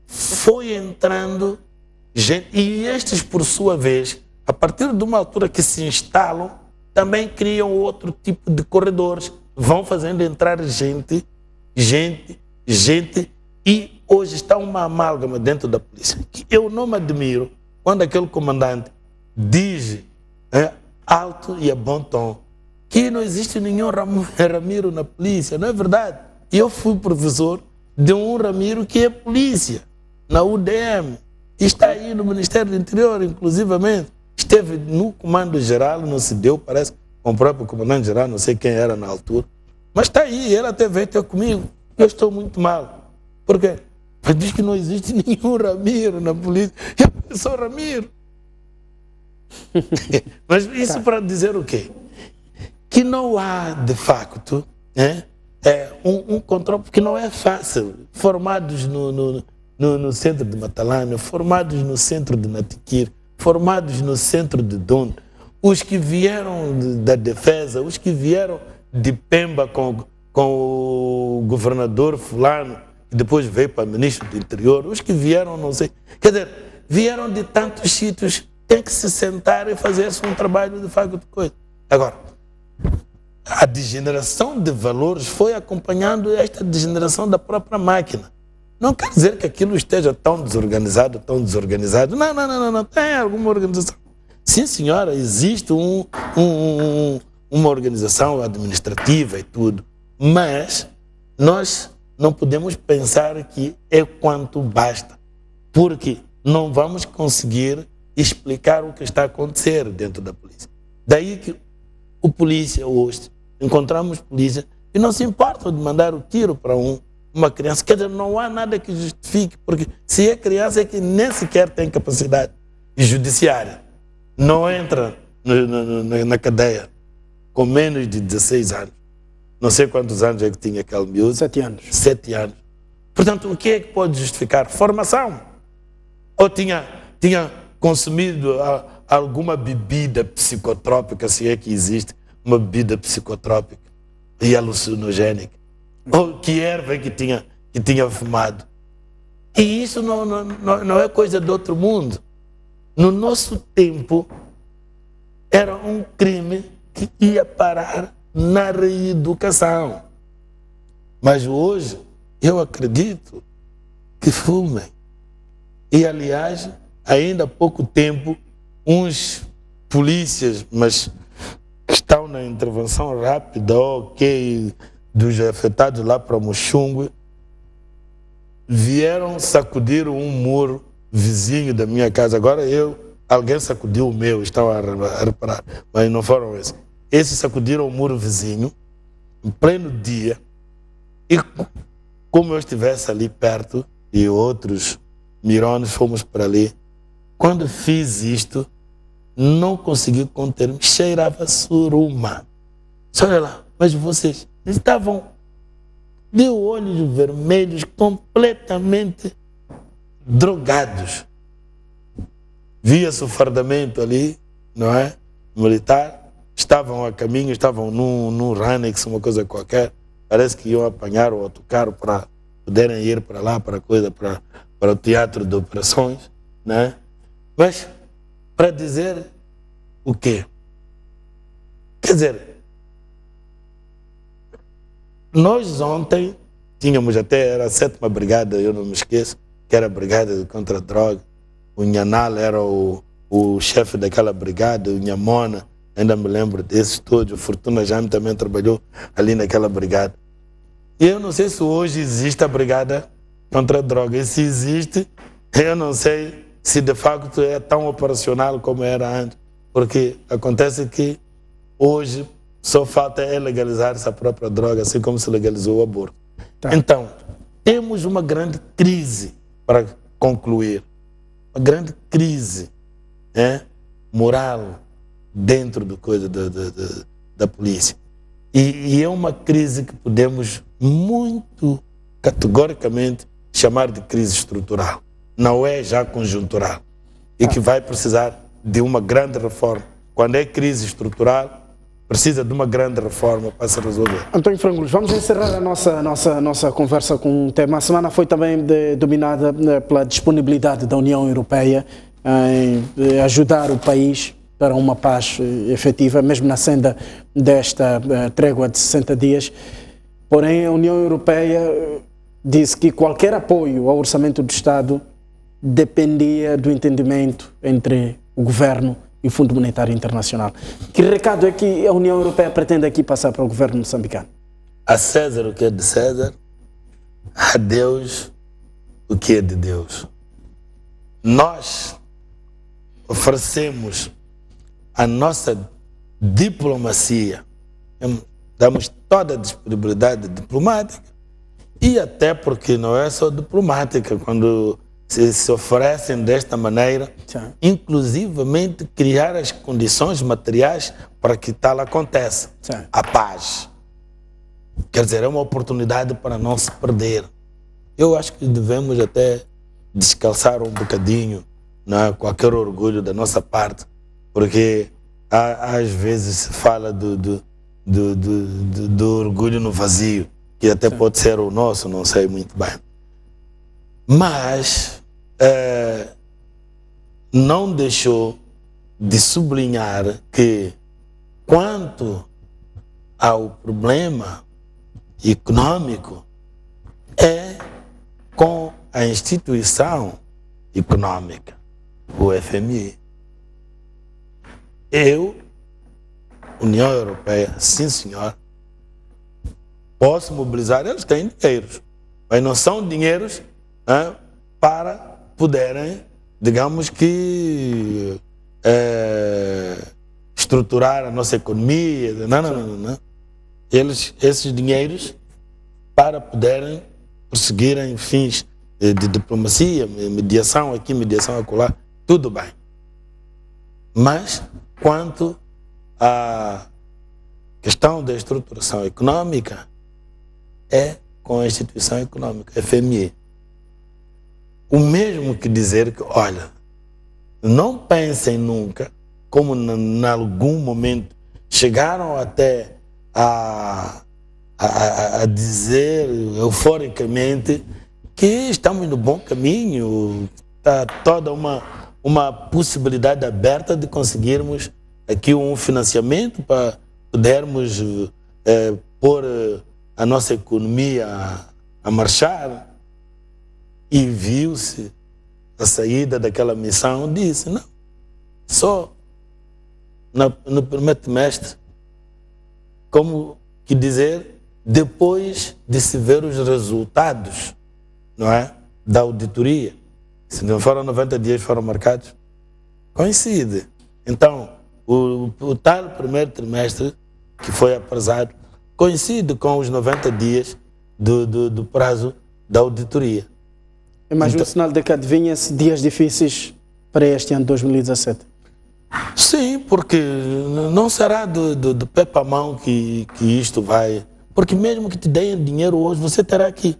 foi entrando gente, e estes, por sua vez, a partir de uma altura que se instalam, também criam outro tipo de corredores, vão fazendo entrar gente, e hoje está uma amálgama dentro da polícia. Eu não me admiro quando aquele comandante diz alto e a bom tom que não existe nenhum Ramiro na polícia, não é verdade? Eu fui professor de um Ramiro que é polícia, na UDM, e está aí no Ministério do Interior, inclusivamente. Esteve no comando geral, não se deu, parece, com o próprio comandante geral, não sei quem era na altura, mas está aí, ele até veio ter comigo. Eu estou muito mal. Por quê? Mas diz que não existe nenhum Ramiro na polícia. Eu sou Ramiro. Mas isso para dizer o quê? Que não há, de facto, um controle, porque não é fácil. Formados no centro de Matalana, formados no centro de Natiquir, formados no centro de Dondo, os que vieram da defesa, os que vieram de Pemba com o governador fulano, que depois veio para ministro do interior, os que vieram, não sei, quer dizer, vieram de tantos sítios, tem que se sentar e fazer um trabalho de facto de coisa. Agora, a degeneração de valores foi acompanhando esta degeneração da própria máquina. Não quer dizer que aquilo esteja tão desorganizado. Não. Tem alguma organização. Sim, senhora, existe uma organização administrativa e tudo, mas nós não podemos pensar que é quanto basta, porque não vamos conseguir explicar o que está a acontecer dentro da polícia. Daí que o polícia hoje, encontramos polícia e não se importa de mandar o tiro para uma criança. Quer dizer, não há nada que justifique, porque se é criança é que nem sequer tem capacidade judiciária. Não entra na cadeia com menos de 16 anos. Não sei quantos anos é que tinha aquele miúdo. 7 anos. 7 anos. Portanto, o que é que pode justificar? Formação. Ou tinha consumido alguma bebida psicotrópica, se é que existe uma bebida psicotrópica e alucinogênica. Ou que erva que tinha fumado. E isso não é coisa de outro mundo. No nosso tempo, era um crime que ia parar na reeducação. Mas hoje, eu acredito que fumem. E, aliás, ainda há pouco tempo, uns polícias, mas que estão na intervenção rápida, dos afetados lá para Muxungue, vieram sacudir um muro vizinho da minha casa. Agora alguém sacudiu o meu, estava a reparar, mas não foram esses. Esses sacudiram o muro vizinho, em pleno dia, e como eu estivesse ali perto, e outros mirones fomos para ali, quando fiz isto, não consegui conter-me, cheirava suruma. Olha lá, mas vocês estavam de olhos vermelhos, completamente drogados. Via-se o fardamento ali, não é? Militar. Estavam a caminho, estavam num Ranex, uma coisa qualquer. Parece que iam apanhar o autocarro para poderem ir para lá, para o teatro de operações, né? Mas, para dizer o quê? Quer dizer, nós ontem tínhamos era a 7ª Brigada, eu não me esqueço, que era a Brigada contra a Droga. O Nhanal era o chefe daquela brigada, o Nhamona, ainda me lembro desses todos. O Fortuna Jaime também trabalhou ali naquela brigada. E eu não sei se hoje existe a Brigada contra a Droga. E se existe, eu não sei se de facto é tão operacional como era antes. Porque acontece que hoje só falta legalizar essa própria droga, assim como se legalizou o aborto. Tá. Então, temos uma grande crise para concluir. Uma grande crise moral dentro do coisa da polícia. E é uma crise que podemos muito categoricamente chamar de crise estrutural. Não é já conjuntural. E que vai precisar de uma grande reforma. Quando é crise estrutural, precisa de uma grande reforma para se resolver. António Frangulos, vamos encerrar a nossa conversa com um tema. A semana foi também dominada pela disponibilidade da União Europeia em ajudar o país para uma paz efetiva, mesmo na senda desta trégua de 60 dias. Porém, a União Europeia disse que qualquer apoio ao orçamento do Estado dependia do entendimento entre o governo e o Fundo Monetário Internacional. Que recado é que a União Europeia pretende aqui passar para o governo moçambicano? A César o que é de César, a Deus o que é de Deus. Nós oferecemos a nossa diplomacia, damos toda a disponibilidade diplomática e até porque não é só diplomática, quando se oferecem desta maneira, inclusivamente criar as condições materiais para que tal aconteça. A paz. Quer dizer, é uma oportunidade para não se perder. Eu acho que devemos até descalçar um bocadinho, qualquer orgulho da nossa parte, porque às vezes se fala do orgulho no vazio, que até pode ser o nosso, não sei muito bem. Mas não deixou de sublinhar que, quanto ao problema econômico, é com a instituição econômica, o FMI. União Europeia, sim senhor, posso mobilizar, eles têm dinheiros, mas não são dinheiros para poderem, digamos que, estruturar a nossa economia. Não. Esses dinheiros para poderem prosseguirem fins de diplomacia, mediação aqui, mediação acolá, tudo bem. Mas, quanto à questão da estruturação econômica, é com a instituição econômica, FMI. O mesmo que dizer que, olha, não pensem nunca, como em algum momento chegaram até a dizer euforicamente que estamos no bom caminho, está toda uma possibilidade aberta de conseguirmos aqui um financiamento para podermos pôr a nossa economia a marchar. E viu-se a saída daquela missão, disse, não, só no primeiro trimestre, como que dizer, depois de se ver os resultados, não é, da auditoria, se não foram 90 dias, foram marcados, coincide. Então, o tal primeiro trimestre, que foi apresado, coincide com os 90 dias do prazo da auditoria. É mais um sinal de que adivinha-se dias difíceis para este ano de 2017. Sim, porque não será do pé para a mão que isto vai... Porque mesmo que te deem dinheiro hoje, você terá que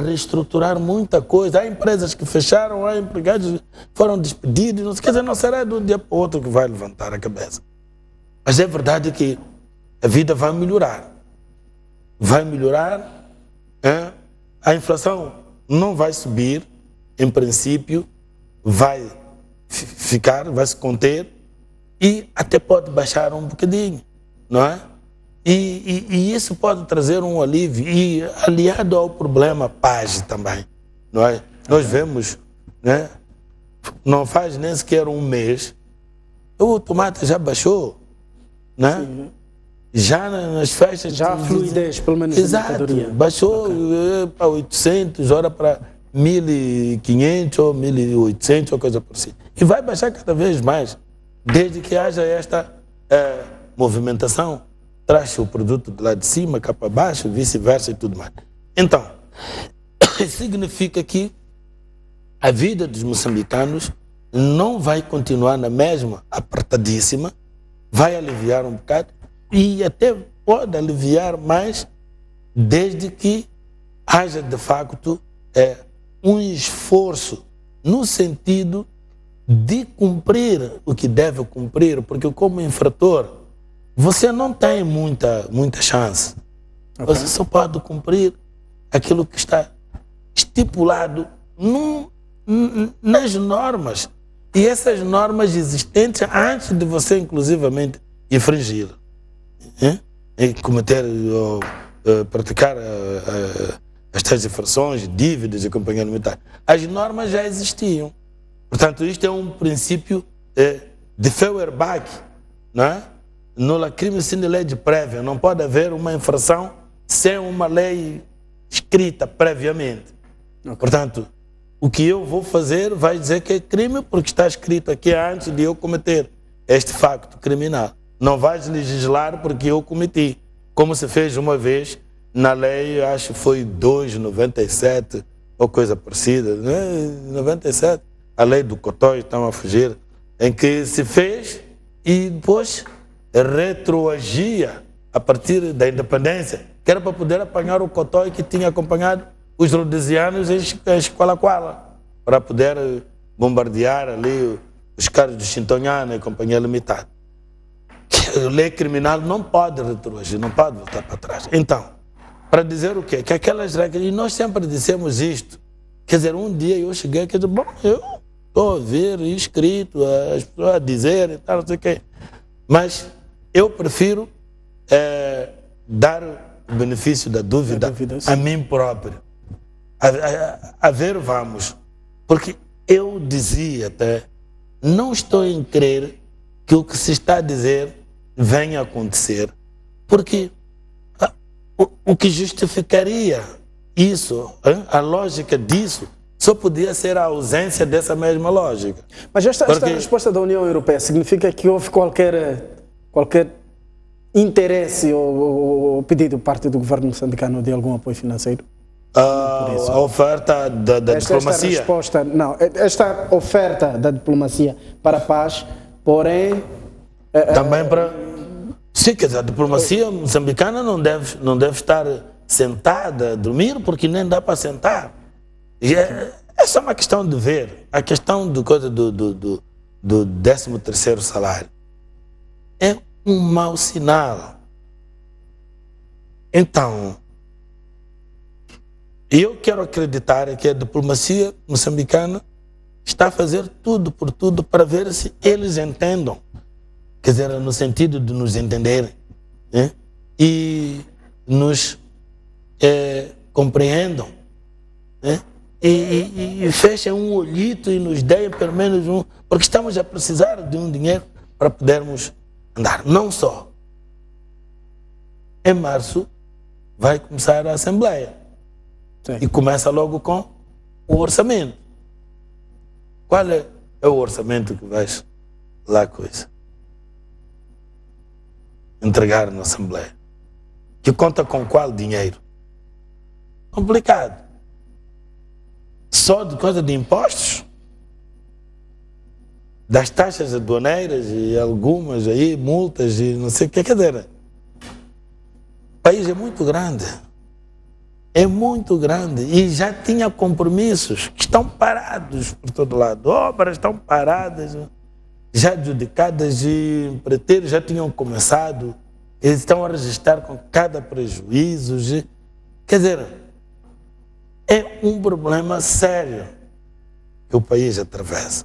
reestruturar muita coisa. Há empresas que fecharam, há empregados que foram despedidos. Não, quer dizer, não será de um dia para o outro que vai levantar a cabeça. Mas é verdade que a vida vai melhorar. Vai melhorar. A inflação não vai subir, em princípio, vai ficar, vai se conter e até pode baixar um bocadinho, não é? E isso pode trazer um alívio, e aliado ao problema paz também, não é? Nós vemos, né? Não faz nem sequer um mês, o tomate já baixou, né? Sim. Já nas festas... Já a fluidez, pelo menos, exato, baixou para 800, ora para 1.500 ou 1.800 ou coisa por si. E vai baixar cada vez mais, desde que haja esta movimentação. Traz o produto de lá de cima, cá para baixo, vice-versa e tudo mais. Então, significa que a vida dos moçambicanos não vai continuar na mesma, apertadíssima, vai aliviar um bocado e até pode aliviar mais desde que haja de facto um esforço no sentido de cumprir o que deve cumprir, porque como infrator você não tem muita chance. Okay. Você só pode cumprir aquilo que está estipulado nas normas. E essas normas existentes antes de você, inclusivamente, infringi-las. Cometer ou praticar estas infrações, dívidas e companhia limitada. As normas já existiam. Portanto, isto é um princípio de Feuerbach, não é? No crime sine lege prévia. Não pode haver uma infração sem uma lei escrita previamente. Okay. Portanto, o que eu vou fazer vai dizer que é crime porque está escrito aqui antes de eu cometer este facto criminal. Não vais legislar porque eu cometi, como se fez uma vez na lei, acho que foi 297 ou coisa parecida, né? 97, a lei do Cotói, estão a fugir, em que se fez e depois retroagia a partir da independência, que era para poder apanhar o Cotói que tinha acompanhado os rhodesianos em Esqualaquala, para poder bombardear ali os caras do Xintonhana e companhia limitada. A lei criminal não pode retroagir, não pode voltar para trás. Então, para dizer o quê? Que aquelas regras, e nós sempre dissemos isto, quer dizer, um dia eu cheguei, quer dizer, bom, eu estou a ver escrito, as pessoas a dizer e tal, não sei o quê, mas eu prefiro dar o benefício da dúvida a mim próprio. A ver, vamos. Porque eu dizia até, não estou em crer que o que se está a dizer venha a acontecer. Porque o que justificaria isso, a lógica disso, só podia ser a ausência dessa mesma lógica. Mas esta resposta da União Europeia significa que houve qualquer interesse ou pedido por parte do governo moçambicano de algum apoio financeiro? A oferta da diplomacia. Esta oferta da diplomacia para a paz, porém... Também para... Sim, quer dizer, a diplomacia moçambicana não deve estar sentada a dormir, porque nem dá para sentar. É só uma questão de ver. A questão do 13º salário é um mau sinal. Então, eu quero acreditar que a diplomacia moçambicana está a fazer tudo por tudo para ver se eles entendam. Quer dizer, no sentido de nos entenderem, né? E nos compreendam, né? E fechem um olhito e nos deem pelo menos um, porque estamos a precisar de um dinheiro para podermos andar. Não só. Em março vai começar a Assembleia. Sim. E começa logo com o orçamento. Qual é o orçamento que vais lá coisa entregar na Assembleia? Que conta com qual dinheiro? Complicado. Só de coisa de impostos? Das taxas aduaneiras e algumas aí, multas e não sei o que. Quer dizer, o país é muito grande. É muito grande e já tinha compromissos que estão parados por todo lado. Obras estão paradas, já adjudicadas e empreiteiros já tinham começado. Eles estão a registrar com cada prejuízo. Quer dizer, é um problema sério que o país atravessa.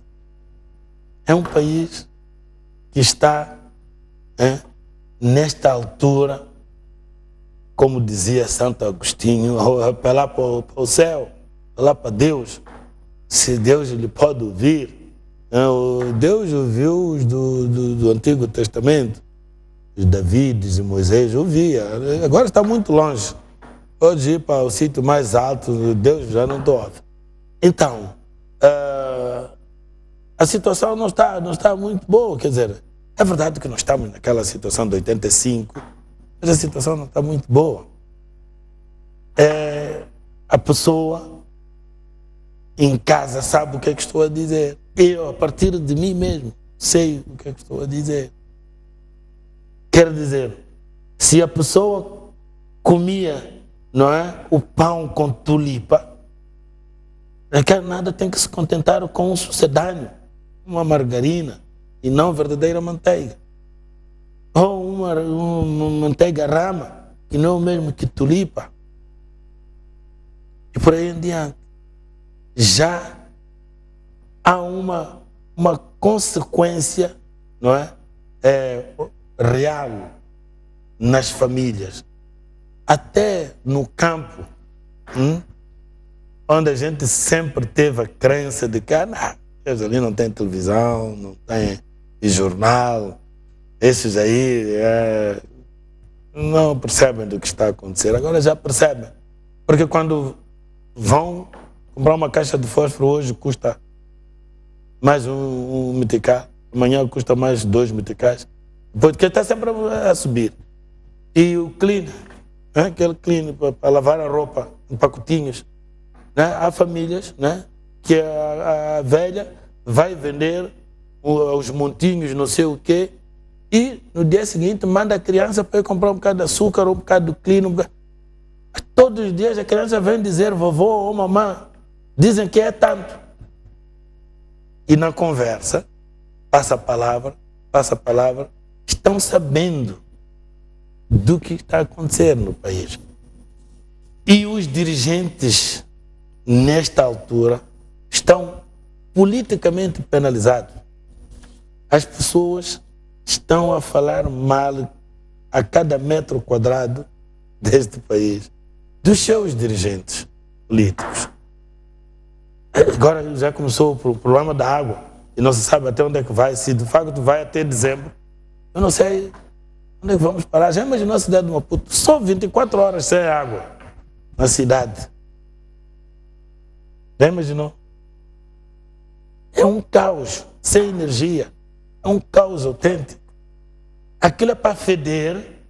É um país que está nesta altura, como dizia Santo Agostinho, ao apelar para o céu, apelar para Deus, se Deus lhe pode ouvir. Deus ouviu os do Antigo Testamento, os Davides e Moisés, ouvia. Agora está muito longe. Pode ir para o sítio mais alto, Deus já não te ouve. Então, a situação não está muito boa. Quer dizer, é verdade que nós estamos naquela situação de 85, mas a situação não está muito boa. A pessoa em casa sabe o que é que estou a dizer. Eu, a partir de mim mesmo, sei o que é que estou a dizer. Quer dizer, se a pessoa comia, não é, o pão com tulipa, não quer nada, tem que se contentar com um sucedâneo, uma margarina, e não verdadeira manteiga. Ou uma manteiga rama, que não é o mesmo que tulipa. E por aí em diante. Já há uma consequência, não é, real nas famílias. Até no campo, onde a gente sempre teve a crença de que ali não tem televisão, não tem jornal, esses aí não percebem do que está a acontecer. Agora já percebem, porque quando vão comprar uma caixa de fósforo hoje custa mais um meticais, amanhã custa mais 2 meticais, porque está sempre a subir. E o clean, aquele clean para lavar a roupa em pacotinhos, né? Há famílias, né, que a velha vai vender os montinhos, não sei o quê, e no dia seguinte manda a criança para ir comprar um bocado de açúcar, um bocado de clean. Todos os dias a criança vem dizer vovô ou mamãe, dizem que é tanto. E na conversa, passa a palavra, estão sabendo do que está acontecendo no país. E os dirigentes, nesta altura, estão politicamente penalizados. As pessoas estão a falar mal a cada metro quadrado deste país, dos seus dirigentes políticos. Agora já começou o problema da água, e não se sabe até onde é que vai, se de facto vai até dezembro. Eu não sei onde é que vamos parar. Já imaginou a cidade de Maputo? Só 24 horas sem água na cidade. Já imaginou? É um caos, sem energia. É um caos autêntico. Aquilo é para feder,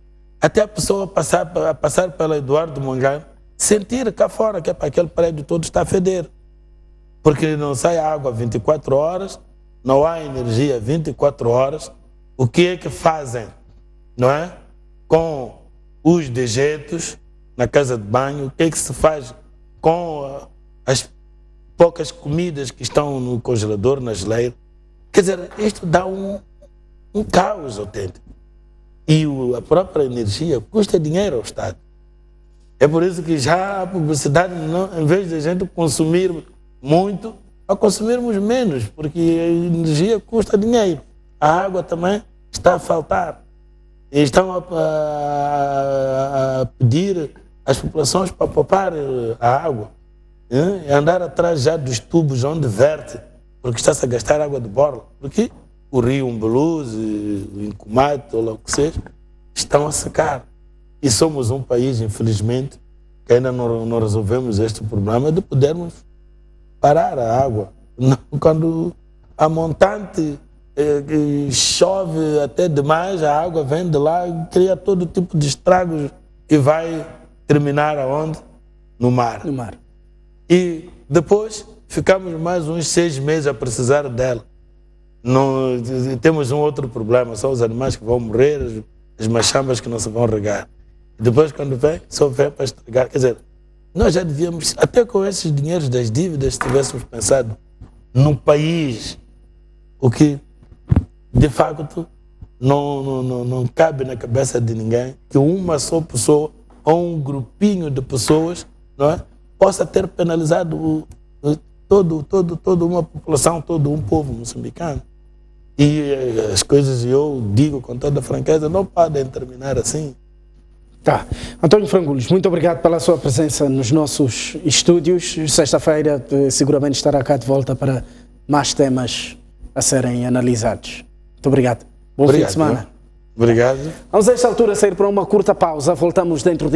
até a pessoa passar pela Eduardo Mondlane, sentir cá fora que é para aquele prédio todo está a feder. Porque não sai água 24 horas, não há energia 24 horas. O que é que fazem, não é? Com os dejetos na casa de banho, o que é que se faz com as poucas comidas que estão no congelador, na geleira? Quer dizer, isto dá um caos autêntico. E a própria energia custa dinheiro ao Estado. É por isso que já a publicidade, em vez de a gente consumir muito, a consumirmos menos, porque a energia custa dinheiro. A água também está a faltar. E estão a pedir às populações para poupar a água. E andar atrás já dos tubos onde verte, porque está-se a gastar água de borla. Porque o rio Umbeluz, o Incumate, ou lá o que seja, estão a secar. E somos um país, infelizmente, que ainda não resolvemos este problema de podermos parar a água. Quando a montante chove até demais, a água vem de lá e cria todo tipo de estragos e vai terminar aonde? No mar. No mar. E depois ficamos mais uns 6 meses a precisar dela. Temos um outro problema, são os animais que vão morrer, as machambas que não se vão regar. E depois, quando vem, só vem para estragar. Quer dizer, nós já devíamos, até com esses dinheiros das dívidas, se tivéssemos pensado num país, o que de facto não cabe na cabeça de ninguém, que uma só pessoa ou um grupinho de pessoas, não é, possa ter penalizado toda uma população, todo um povo moçambicano. E as coisas, eu digo com toda a franqueza, não podem terminar assim. Tá. António Frangulos, muito obrigado pela sua presença nos nossos estúdios. Sexta-feira seguramente estará cá de volta para mais temas a serem analisados. Muito obrigado. Bom fim de semana. Obrigado. Vamos a esta altura sair para uma curta pausa. Voltamos dentro de